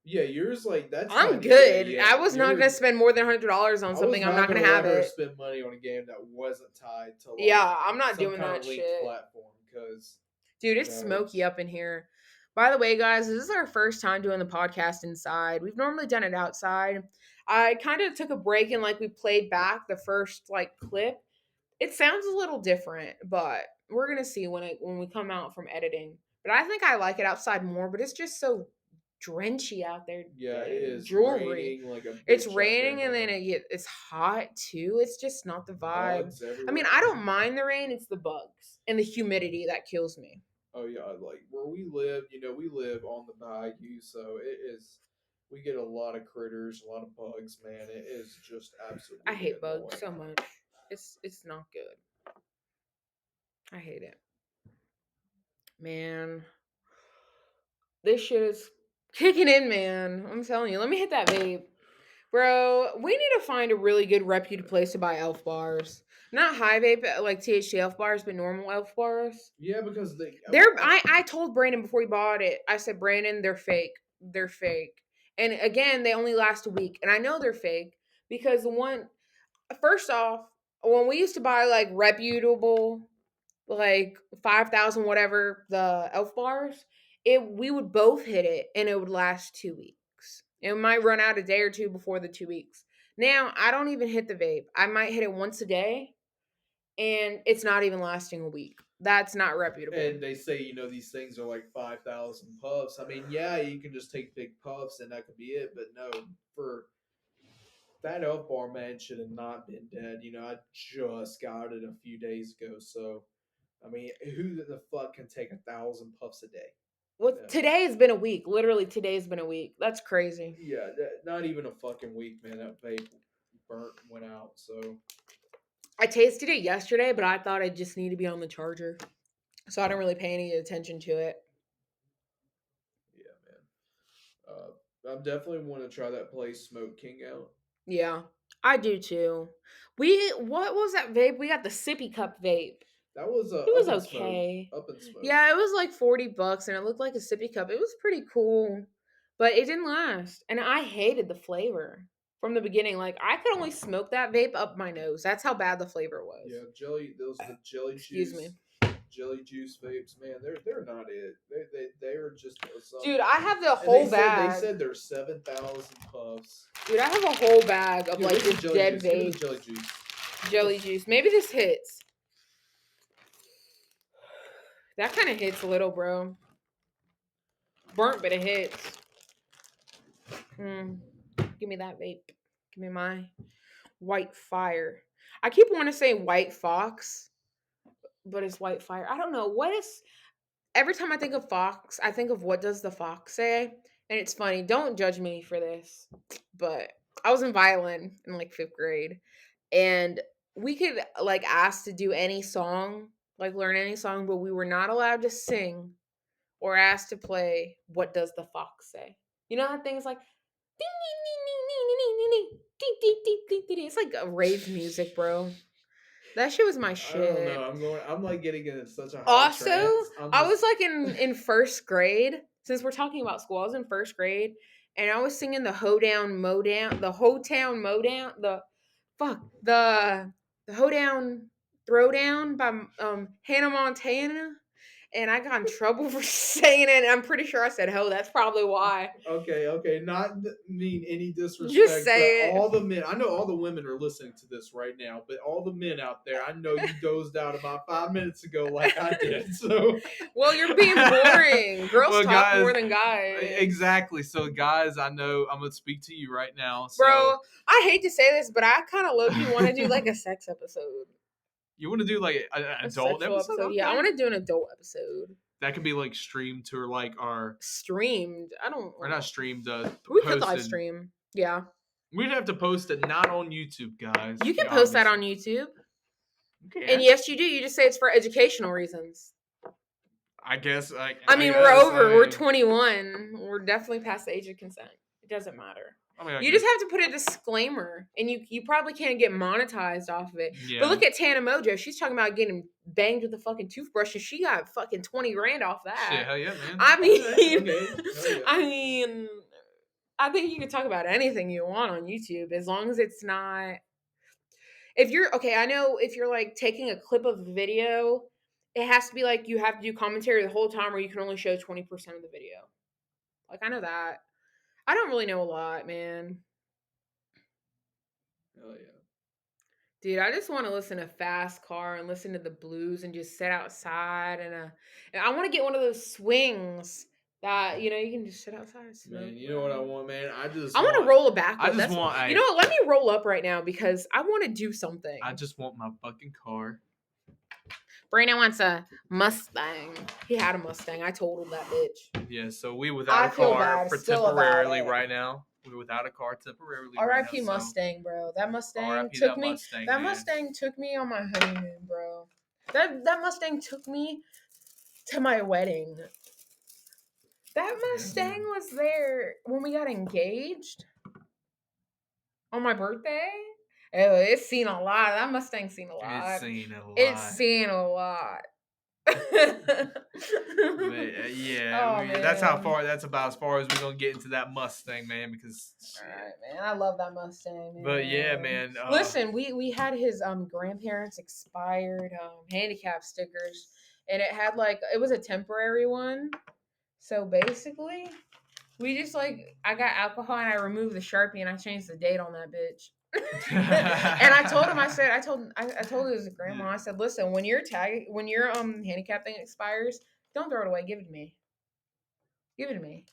Yeah, yours like that's. I'm good. I was not gonna spend more than $100 on something. I'm not gonna have it. Spend money on a game that wasn't tied to. Like, yeah, I'm not some doing kind that of linked shit. platform because. Dude, it's smoky up in here. By the way, guys, this is our first time doing the podcast inside. We've normally done it outside. I kind of took a break and like we played back the first like clip. It sounds a little different, but we're gonna see when we come out from editing. But I think I like it outside more. But it's just so drenchy out there. Yeah, it is jewelry. raining like a bitch. It's raining and then it's hot too. It's just not the vibe. I mean, I don't mind the rain. It's the bugs and the humidity that kills me. Oh yeah, like where we live, we live on the bayou, so it is. We get a lot of critters, a lot of bugs, man. It is just absolutely. I hate bugs so much. It's not good. I hate it. Man. This shit is kicking in, man. I'm telling you. Let me hit that vape. Bro, we need to find a really good reputed place to buy elf bars. Not high vape, like THC elf bars, but normal elf bars. Yeah, because I told Brandon before he bought it, I said, Brandon, they're fake. They're fake. And again, they only last a week. And I know they're fake because first off, when we used to buy like reputable, like 5,000 whatever, the elf bars, we would both hit it and it would last 2 weeks. It might run out a day or two before the 2 weeks. Now, I don't even hit the vape. I might hit it once a day and it's not even lasting a week. That's not reputable. And they say, these things are like 5,000 puffs. I mean, yeah, you can just take big puffs and that could be it. But no, for that elf bar, man, should have not been dead. I just got it a few days ago. So, I mean, who the fuck can take 1,000 puffs a day? Well, today has been a week. Literally, today's been a week. That's crazy. Yeah, not even a fucking week, man. That vape went out. So I tasted it yesterday, but I thought I just need to be on the charger, so I don't really pay any attention to it. Yeah, man. I definitely want to try that place Smoke King out. Yeah, I do too. What was that vape? We got the sippy cup vape. That was it was okay. Up in Smoke. Yeah, it was like $40 and it looked like a sippy cup. It was pretty cool, but it didn't last. And I hated the flavor from the beginning. Like I could only smoke that vape up my nose. That's how bad the flavor was. Yeah, the jelly Excuse juice. me. Jelly juice vapes, man, they're not it. They are just. Dude, I have the whole bag. They said there's 7,000 puffs. Dude, I have a whole bag of like this dead vape. Jelly juice. Jelly juice. Maybe this hits. That kind of hits a little, bro. Burnt, but it hits. Give me that vape. Give me my white fire. I keep wanting to say white fox, but it's white fire. I don't know. Every time I think of fox, I think of what does the fox say? And it's funny. Don't judge me for this, but I was in violin in like 5th grade. And we could like ask to do any song, like learn any song, but we were not allowed to sing or asked to play What Does the Fox Say? You know how things like it's like a rave music, bro. That shit was my shit. I don't know. I'm like getting into such a high also trance. I was like in 1st grade. Since we're talking about school, I was in 1st grade and I was singing the Hoedown Modown, the Hoetown Modown, the Hoedown Throwdown by Hannah Montana. And I got in trouble for saying it. And I'm pretty sure I said ho. That's probably why. Okay. Not mean any disrespect. Just say it. All the men, I know all the women are listening to this right now, but all the men out there, I know you dozed out about 5 minutes ago like I did. So, well, you're being boring. Girls talk guys, more than guys. Exactly. So, guys, I know I'm going to speak to you right now. So. Bro, I hate to say this, but I kind of low-key want to do like a sex episode. You want to do like an adult episode? Okay. Yeah, I want to do an adult episode. That could be like streamed to like our streamed. Or not streamed. We could live stream. Yeah. We'd have to post it not on YouTube, guys. You can post that on YouTube. Okay. And yes, you do. You just say it's for educational reasons. I guess. We're 21. We're definitely past the age of consent. It doesn't matter. You just have to put a disclaimer, and you probably can't get monetized off of it. Yeah. But look at Tana Mojo. She's talking about getting banged with a fucking toothbrush, and she got fucking $20,000 off that. Shit, hell yeah, man. I mean, I think you can talk about anything you want on YouTube as long as it's not. If you're okay, I know if you're like taking a clip of a video, it has to be like you have to do commentary the whole time, or you can only show 20% of the video. Like I know that. I don't really know a lot, man. Hell yeah. Dude, I just want to listen to Fast Car and listen to the blues and just sit outside and I want to get one of those swings that you can just sit outside and smoke. Man, you know what I want, man? I want to roll a backwood. I just want. You know what? Let me roll up right now because I want to do something. I just want my fucking car. Brandon wants a Mustang. He had a Mustang. I totaled that bitch. Yeah, so we without a car for temporarily right now. We're without a car temporarily. R.I.P. Right Mustang, bro. That Mustang took me. That Mustang took me on my honeymoon, bro. That Mustang took me to my wedding. That Mustang was there when we got engaged on my birthday. Oh, it's seen a lot. That Mustang's seen a lot. It's seen a lot. It's seen a lot. That's how far. That's about as far as we're gonna get into that Mustang, man. Because all right, man, I love that Mustang. Man. But yeah, man. Listen, we had his grandparents' expired handicap stickers, and it had it was a temporary one. So basically, we just I got alcohol and I removed the Sharpie and I changed the date on that bitch. And I told him, I told his grandma, I said, listen, when your handicap thing expires, don't throw it away. Give it to me. Give it to me.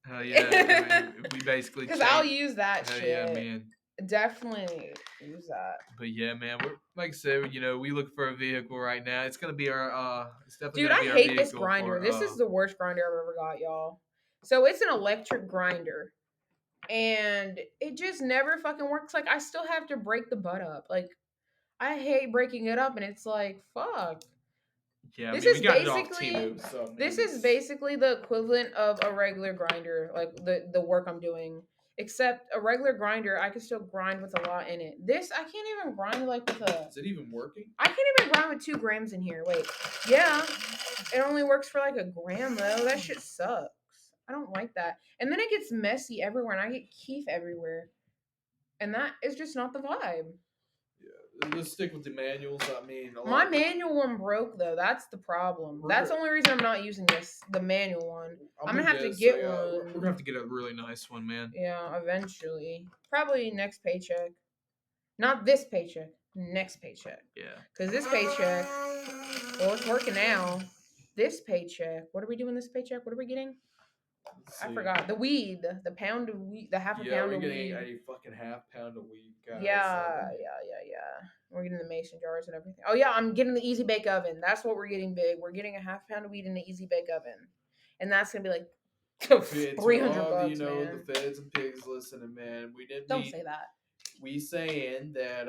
Hell yeah. we basically because I'll use that shit. Yeah, man. Definitely use that. But yeah, man, we're like I said, we look for a vehicle right now. It's gonna be our it's definitely dude, gonna be I our hate this grinder. This is the worst grinder I've ever got, y'all. So it's an electric grinder. And it just never fucking works. I still have to break the butt up. I hate breaking it up, and it's fuck. Yeah, this is basically the equivalent of a regular grinder, the work I'm doing. Except a regular grinder, I can still grind with a lot in it. This, I can't even grind with a... Is it even working? I can't even grind with 2 grams in here. Wait. Yeah. It only works for a gram, though. That shit sucks. I don't like that. And then it gets messy everywhere, and I get keef everywhere. And that is just not the vibe. Yeah, let's stick with the manuals. I mean, my manual one broke, though. That's the problem. That's the only reason I'm not using the manual one. I'm going to have to get one. We're going to have to get a really nice one, man. Yeah, eventually. Probably next paycheck. Not this paycheck. Next paycheck. Yeah. Because this paycheck, well, it's working now. This paycheck, what are we doing this paycheck? What are we getting? I forgot. The weed. The pound of weed. The half a pound of weed. Yeah, we're getting a fucking half pound of weed, guys. Yeah. We're getting the mason jars and everything. Oh, yeah, I'm getting the Easy Bake Oven. That's what we're getting big. We're getting a half pound of weed in the Easy Bake Oven. And that's going to be $300, man. The feds and pigs listening, man. Don't say that. We saying that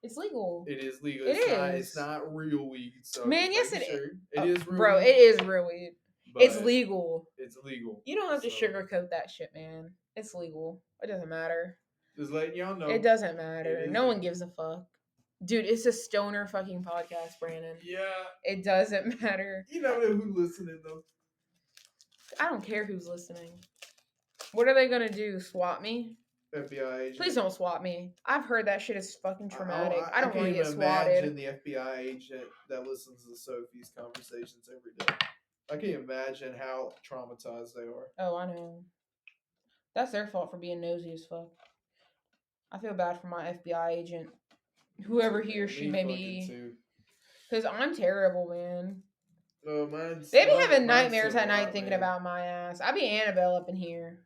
it's legal. It is legal. It's not real weed. So man, yes it is. It is real bro, weed. it is real weed. It's legal. It's illegal. You don't have to sugarcoat that shit, man. It's legal. It doesn't matter. Just letting y'all know. It doesn't matter. No one gives a fuck. Dude, it's a stoner fucking podcast, Brandon. Yeah. It doesn't matter. You never know who's listening, though. I don't care who's listening. What are they going to do? Swap me? FBI agent. Please don't swap me. I've heard that shit is fucking traumatic. I don't want to get swatted. I can't imagine the FBI agent that listens to Sophie's conversations every day. I can't imagine how traumatized they are. Oh, I know. That's their fault for being nosy as fuck. I feel bad for my FBI agent. Whoever he or she may be. Because I'm terrible, man. Oh, they be having nightmares at night thinking about my ass. I be Annabelle up in here.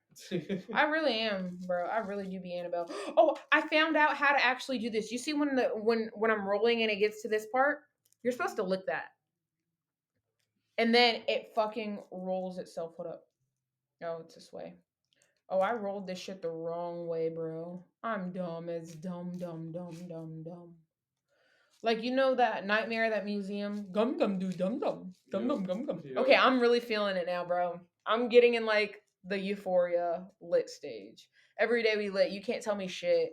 I really am, bro. I really do be Annabelle. Oh, I found out how to actually do this. You see when I'm rolling and it gets to this part? You're supposed to lick that. And then it fucking rolls itself up. Oh, it's this way. Oh, I rolled this shit the wrong way, bro. I'm dumb as dumb. That nightmare, that museum? Gum gum do dum dum. Gum gum. Yeah. Okay, I'm really feeling it now, bro. I'm getting in the Euphoria lit stage. Every day we lit. You can't tell me shit.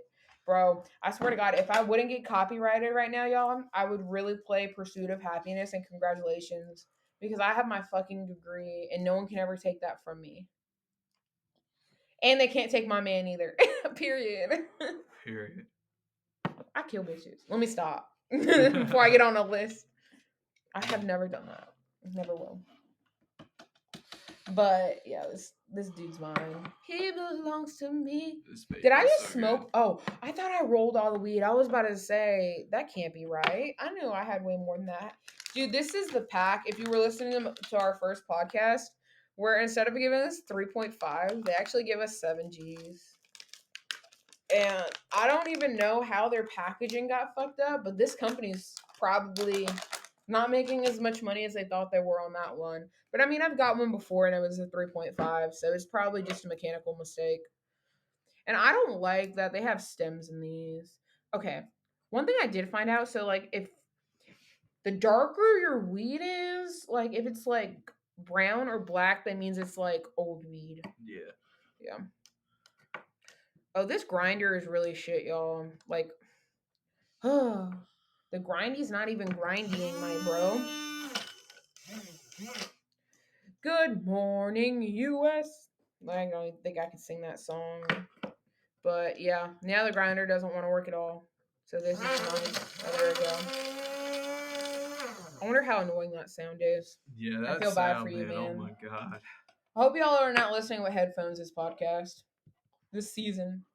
Bro, I swear to God, if I wouldn't get copyrighted right now, y'all, I would really play Pursuit of Happiness, and congratulations. Because I have my fucking degree and no one can ever take that from me. And they can't take my man either. Period. Period. I kill bitches. Let me stop before I get on a list. I have never done that. Never will. But yeah, this dude's mine. He belongs to me. Did I just smoke? Good. Oh, I thought I rolled all the weed. I was about to say that can't be right. I knew I had way more than that. Dude, this is the pack. If you were listening to our first podcast, where instead of giving us 3.5, they actually give us 7 Gs. And I don't even know how their packaging got fucked up, but this company's probably not making as much money as they thought they were on that one. But I mean, I've got one before and it was a 3.5, so it's probably just a mechanical mistake. And I don't like that they have stems in these. Okay, one thing I did find out, so like if the darker your weed is, like if it's like brown or black, that means it's like old weed. Yeah. Yeah. Oh, this grinder is really shit, y'all. Like, the grindy's not even grinding, my bro. Good morning, U.S. I don't think I can sing that song. But yeah, now the grinder doesn't want to work at all. So this is nice. Oh, there we go. I wonder how annoying that sound is. Yeah, that I feel bad for you, man. Oh my god. I hope y'all are not listening with headphones this podcast. This season.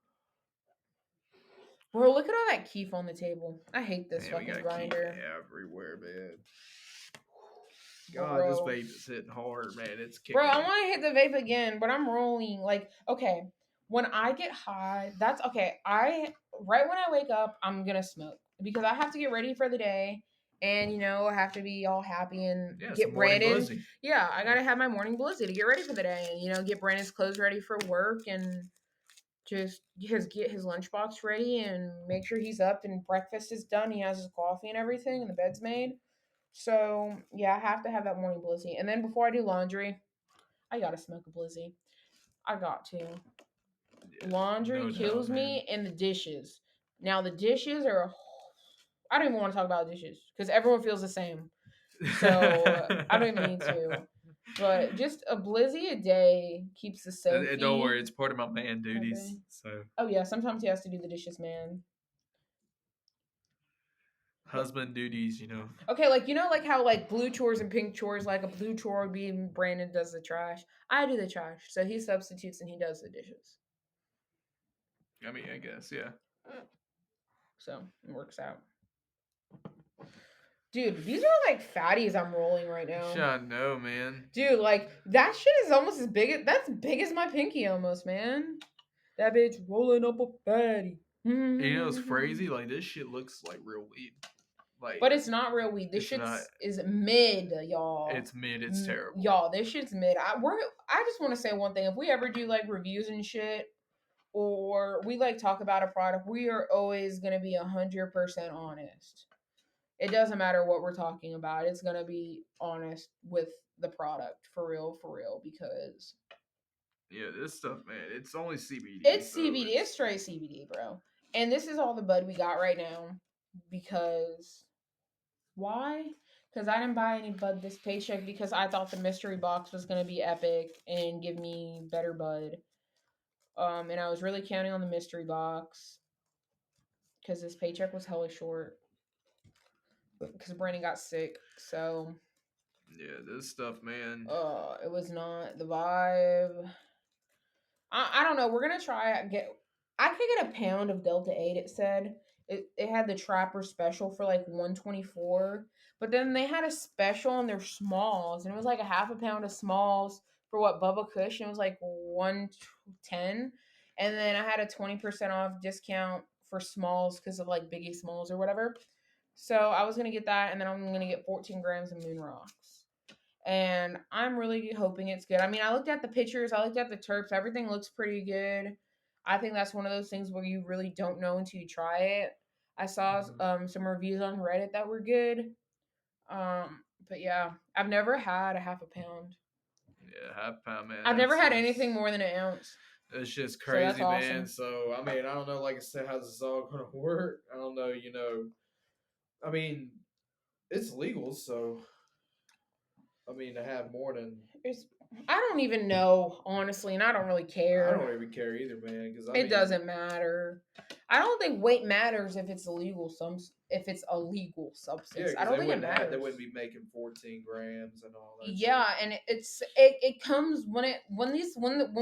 Bro, look at all that keef on the table. I hate this fucking grinder. Everywhere, man. God, bro. This vape is hitting hard, man. It's kicking. Bro, I want to hit the vape again, but I'm rolling. Like, okay, when I get high, that's okay. Right when I wake up, I'm gonna smoke because I have to get ready for the day, and I have to be all happy and get Brandon. Yeah, I gotta have my morning blizzy to get ready for the day, and get Brandon's clothes ready for work, and just get his lunchbox ready, and make sure he's up and breakfast is done. He has his coffee and everything, and the bed's made. So, yeah, I have to have that morning blizzy. And then before I do laundry, I gotta smoke a blizzy. I got to. Yeah, laundry kills me, and the dishes. Now, the dishes are... I don't even want to talk about dishes, because everyone feels the same. So, I don't even need to. But just a blizzy a day keeps the soapy. Don't worry, it's part of my man duties. Okay. So. Oh, yeah, sometimes he has to do the dishes, man. Husband duties, Okay, like like how like blue chores and pink chores, like a blue chore would be Brandon does the trash. I do the trash, so he substitutes and he does the dishes. I mean, I guess, yeah. So it works out. Dude, these are like fatties I'm rolling right now. I know, man. Dude, like that shit is almost as big as my pinky almost, man. That bitch rolling up a fatty. You know what's crazy? Like this shit looks like real weed. But it's not real weed. This shit is mid, y'all. It's mid. It's terrible. Y'all, this shit's mid. I just want to say one thing. If we ever do like reviews and shit, or we like talk about a product, we are always going to be 100% honest. It doesn't matter what we're talking about. It's going to be honest with the product for real, because... Yeah, this stuff, man, it's only CBD. It's CBD. It's straight CBD, bro. And this is all the bud we got right now because... Why? Because I didn't buy any bud this paycheck because I thought the mystery box was going to be epic and give me better bud. And I was really counting on the mystery box because this paycheck was hella short because Brandon got sick. So yeah, this stuff, man. It was not the vibe. I don't know. We're gonna try I could get a pound of Delta 8. It said it had the Trapper special for like $124, but then they had a special on their smalls, and it was like a half a pound of smalls for what Bubba Kush, and it was like $110, and then I had a 20% off discount for smalls because of like Biggie Smalls or whatever. So I was gonna get that, and then I'm gonna get 14 grams of Moon Rocks. And I'm really hoping it's good. I mean, I looked at the pictures, I looked at the terps, everything looks pretty good. I think that's one of those things where you really don't know until you try it. I saw some reviews on Reddit that were good. But yeah, I've never had a half a pound. Yeah, half a pound, man. I've never had anything more than an ounce. It's just crazy, so man. Awesome. So, I mean, I don't know, like I said, how's this all going to work? I don't know, I mean, it's legal, so... I mean, to have more than I don't even know, honestly, and I don't really care. I don't even care either, man. Because it doesn't matter. I don't think weight matters if it's illegal. If it's a legal substance, I don't think it matters. They wouldn't be making 14 grams and all that. Yeah, shit. and it comes when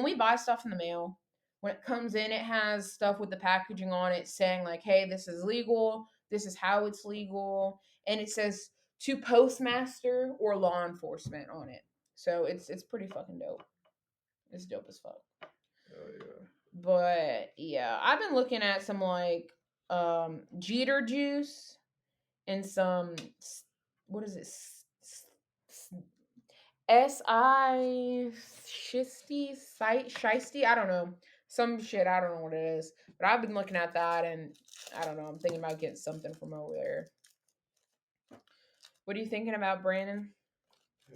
we buy stuff in the mail. When it comes in, it has stuff with the packaging on it saying like, "Hey, this is legal. This is how it's legal," and it says to postmaster or law enforcement on it. So it's pretty fucking dope. It's dope as fuck. Oh yeah. But yeah, I've been looking at some like Jeter juice and some what is it? Shisty, I don't know. Some shit, I don't know what it is. But I've been looking at that and I don't know, I'm thinking about getting something from over there. What are you thinking about, Brandon?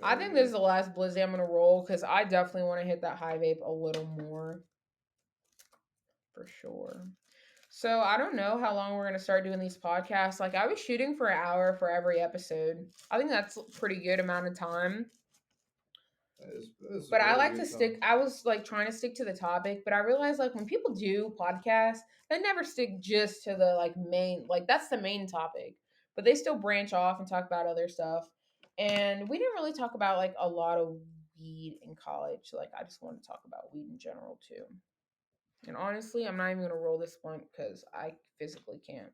I think this is the last Blizzy I'm gonna roll because I definitely want to hit that high vape a little more. For sure. So I don't know how long we're gonna start doing these podcasts. Like I was shooting for an hour for every episode. I think that's a pretty good amount of time. That is but I like to stick. I was like trying to stick to the topic, but I realized like when people do podcasts, they never stick just to the like main. Like that's the main topic, but they still branch off and talk about other stuff. And we didn't really talk about like a lot of weed in college. Like I just want to talk about weed in general too. And honestly, I'm not even gonna roll this blunt because I physically can't.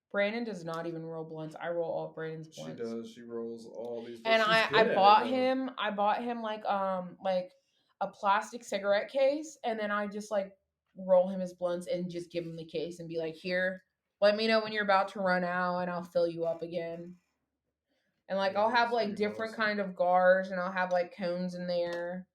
Brandon does not even roll blunts. I roll all Brandon's blunts. She does. She rolls all these. And I bought him like a plastic cigarette case, and then I just like roll him his blunts and just give him the case and be like, "Here, let me know when you're about to run out, and I'll fill you up again." And like I'll have like different kind of gars, and I'll have like cones in there,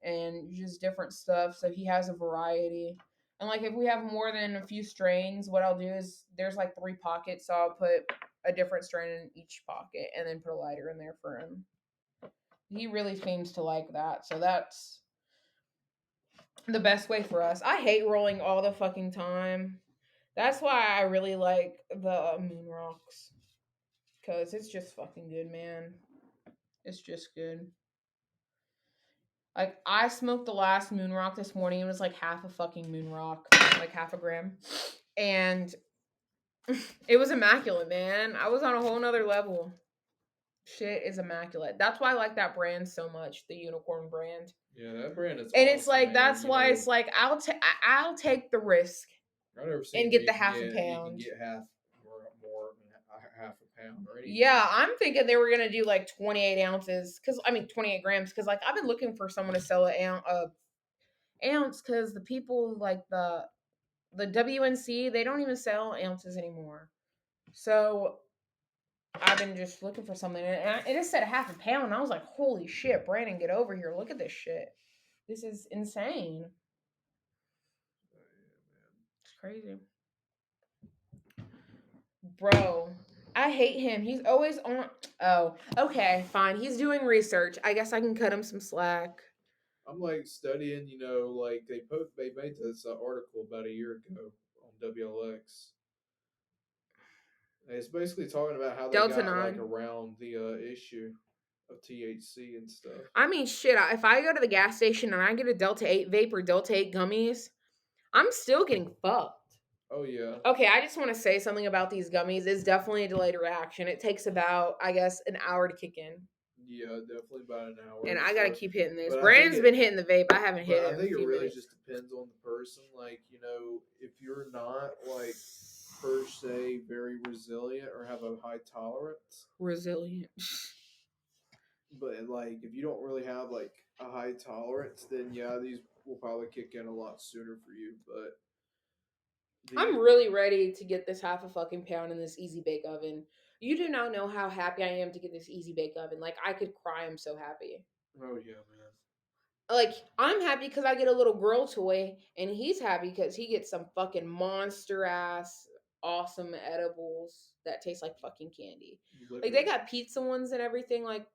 and just different stuff. So he has a variety. And like if we have more than a few strains, what I'll do is there's like 3 pockets, so I'll put a different strain in each pocket and then put a lighter in there for him. He really seems to like that. So that's the best way for us. I hate rolling all the fucking time. That's why I really like the Moon Rocks. Cause it's just fucking good, man. It's just good. Like I smoked the last Moon Rock this morning. It was like half a fucking Moon Rock, like half a gram, and it was immaculate, man. I was on a whole nother level. Shit is immaculate. That's why I like that brand so much, the Unicorn brand. Yeah, that brand is. And awesome, it's like man. That's why it's like I'll take the risk and get the half a pound. You can get half more than half a pound, right? Yeah, I'm thinking they were gonna do like 28 ounces, 28 grams, because like I've been looking for someone to sell an ounce, because the people like the WNC, they don't even sell ounces anymore. So I've been just looking for something, and it just said half a pound. And I was like, "Holy shit, Brandon, get over here! Look at this shit. This is insane. It's crazy, bro." I hate him. He's always on. Oh, okay, fine. He's doing research. I guess I can cut him some slack. I'm like studying. Like they made this article about a year ago on WLX. It's basically talking about how they Delta got 9. like around the issue of THC and stuff. I mean, shit. If I go to the gas station and I get a Delta 8 vape or Delta 8 gummies, I'm still getting fucked. Oh yeah. Okay, I just want to say something about these gummies. It's definitely a delayed reaction. It takes about, I guess, an hour to kick in. Yeah, definitely about an hour. And I gotta keep hitting this. Brandon's been hitting the vape. I haven't hit it. I think it really just depends on the person. Like, if you're not like per se very resilient or have a high tolerance. Resilient. But like if you don't really have like a high tolerance, then yeah, these will probably kick in a lot sooner for you. But I'm really ready to get this half a fucking pound in this Easy Bake Oven. You do not know how happy I am to get this Easy Bake Oven. Like, I could cry. I'm so happy. Oh, yeah, man. Like, I'm happy because I get a little girl toy, and he's happy because he gets some fucking monster-ass, awesome edibles that taste like fucking candy. Like, they got pizza ones and everything. Like,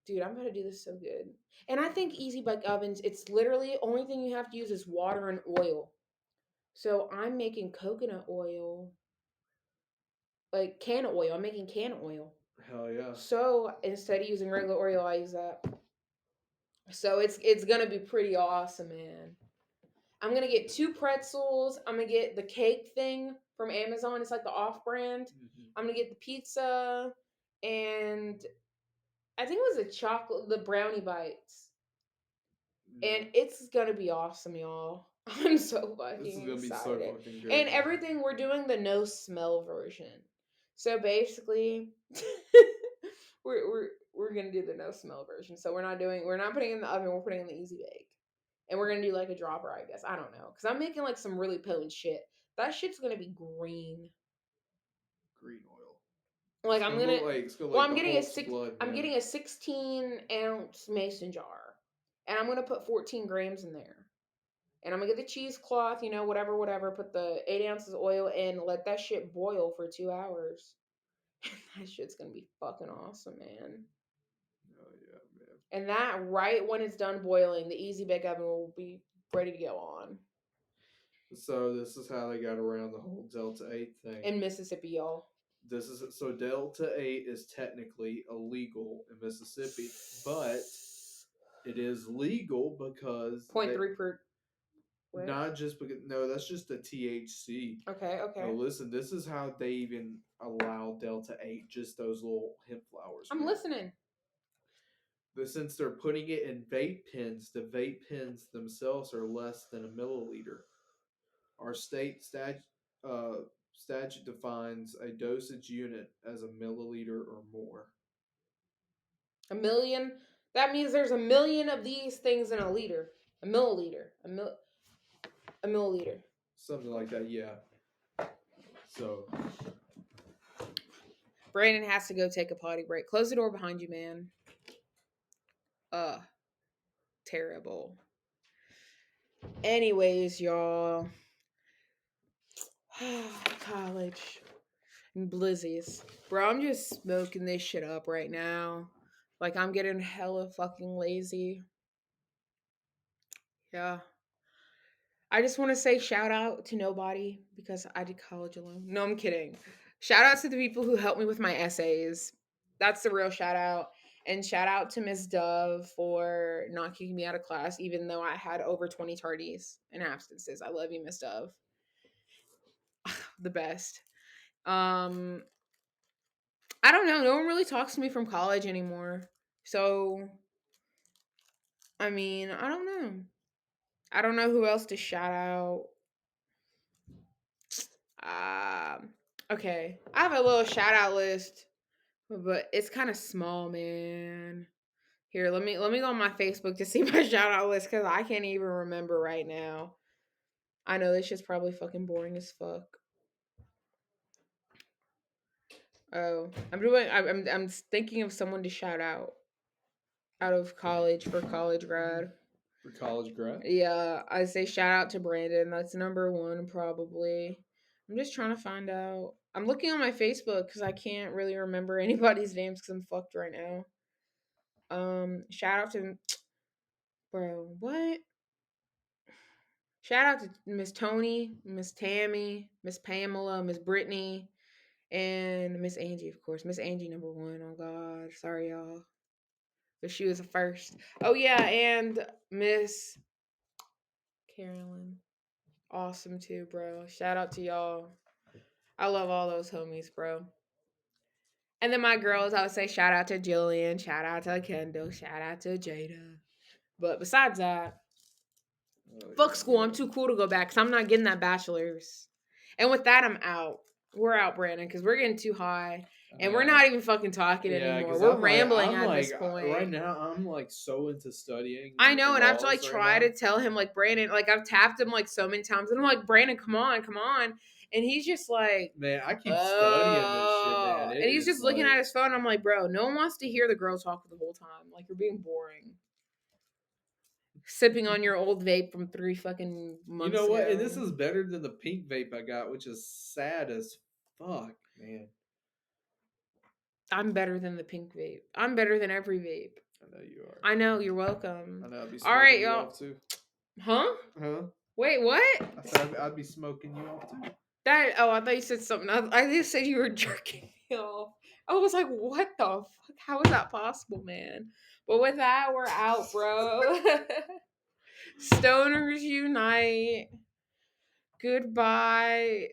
dude, I'm about to do this so good. And I think Easy Bake Ovens, it's literally, only thing you have to use is water and oil. So I'm making coconut oil, like can oil. I'm making can oil. Hell yeah. So instead of using regular oil, I use that. So it's gonna be pretty awesome, man. I'm gonna get 2 pretzels. I'm gonna get the cake thing from Amazon. It's like the off-brand. I'm gonna get the pizza, and I think it was the brownie bites. And it's gonna be awesome, y'all. I'm so fucking This is gonna be so excited. fucking good. And everything, we're doing the no smell version. So basically, we're gonna do the no smell version. So we're not putting it in the oven. We're putting it in the easy bake, and we're gonna do like a dropper, I guess. I don't know, cause I'm making like some really potent shit. That shit's gonna be green. Green oil. Like I'm getting a 16-ounce mason jar, and I'm gonna put 14 grams in there. And I'm gonna get the cheesecloth, whatever. Put the 8 ounces of oil in, let that shit boil for 2 hours. That shit's gonna be fucking awesome, man. Oh yeah, man. And that right when it's done boiling, the easy bake oven will be ready to go on. So this is how they got around the whole Delta 8 thing. In Mississippi, y'all. So Delta 8 is technically illegal in Mississippi, but it is legal because 0.3 per. What? Not just because that's just the THC. Okay. No, listen, this is how they even allow Delta 8, just those little hemp flowers. I'm listening. Since they're putting it in vape pens, the vape pens themselves are less than a milliliter. Our state statute defines a dosage unit as a milliliter or more. A million? That means there's a million of these things in a liter. A milliliter. A milliliter. Something like that, yeah. So Brandon has to go take a potty break. Close the door behind you, man. Terrible. Anyways, y'all. College. And blizzies. Bro, I'm just smoking this shit up right now. Like, I'm getting hella fucking lazy. Yeah. I just want to say shout out to nobody because I did college alone. No, I'm kidding. Shout out to the people who helped me with my essays. That's the real shout out. And shout out to Miss Dove for not kicking me out of class, even though I had over 20 tardies and absences. I love you, Miss Dove. The best. I don't know. No one really talks to me from college anymore. So, I mean, I don't know. I don't know who else to shout out. Okay. I have a little shout out list, but it's kind of small, man. Here, let me go on my Facebook to see my shout out list because I can't even remember right now. I know this shit's probably fucking boring as fuck. Oh, I'm thinking of someone to shout out of college for college grad. For college grad? Yeah, I say shout out to Brandon. That's number 1 probably. I'm just trying to find out. I'm looking on my Facebook because I can't really remember anybody's names because I'm fucked right now. Shout out to bro, what? Shout out to Miss Tony, Miss Tammy, Miss Pamela, Miss Brittany, and Miss Angie, of course. Miss Angie number 1. Oh God, sorry y'all. But she was the first. Oh yeah, and Miss Carolyn. Awesome too, bro. Shout out to y'all. I love all those homies, bro. And then my girls, I would say shout out to Jillian, shout out to Kendall, shout out to Jada. But besides that, fuck school. I'm too cool to go back because I'm not getting that bachelor's. And with that, I'm out. We're out, Brandon, because we're getting too high. And we're not even fucking talking anymore. We're rambling at this point. Right now, I'm like so into studying. I know, and I have to like try to tell him like, Brandon, like I've tapped him like so many times. And I'm like, Brandon, come on. And he's just like, man, I keep studying this shit, man. And he's just looking at his phone. I'm like, bro, no one wants to hear the girl talk the whole time. Like, you're being boring. Sipping on your old vape from 3 fucking months ago. You know what? And this is better than the pink vape I got, which is sad as fuck, man. I'm better than the pink vape. I'm better than every vape. I know you are. I know, you're welcome. I know. I'd be all right, you y'all. Off too. Huh? Wait, what? I said I'd be smoking you off too. I thought you said something. I just said you were jerking me off. I was like, what the fuck? How is that possible, man? But with that, we're out, bro. Stoners unite. Goodbye.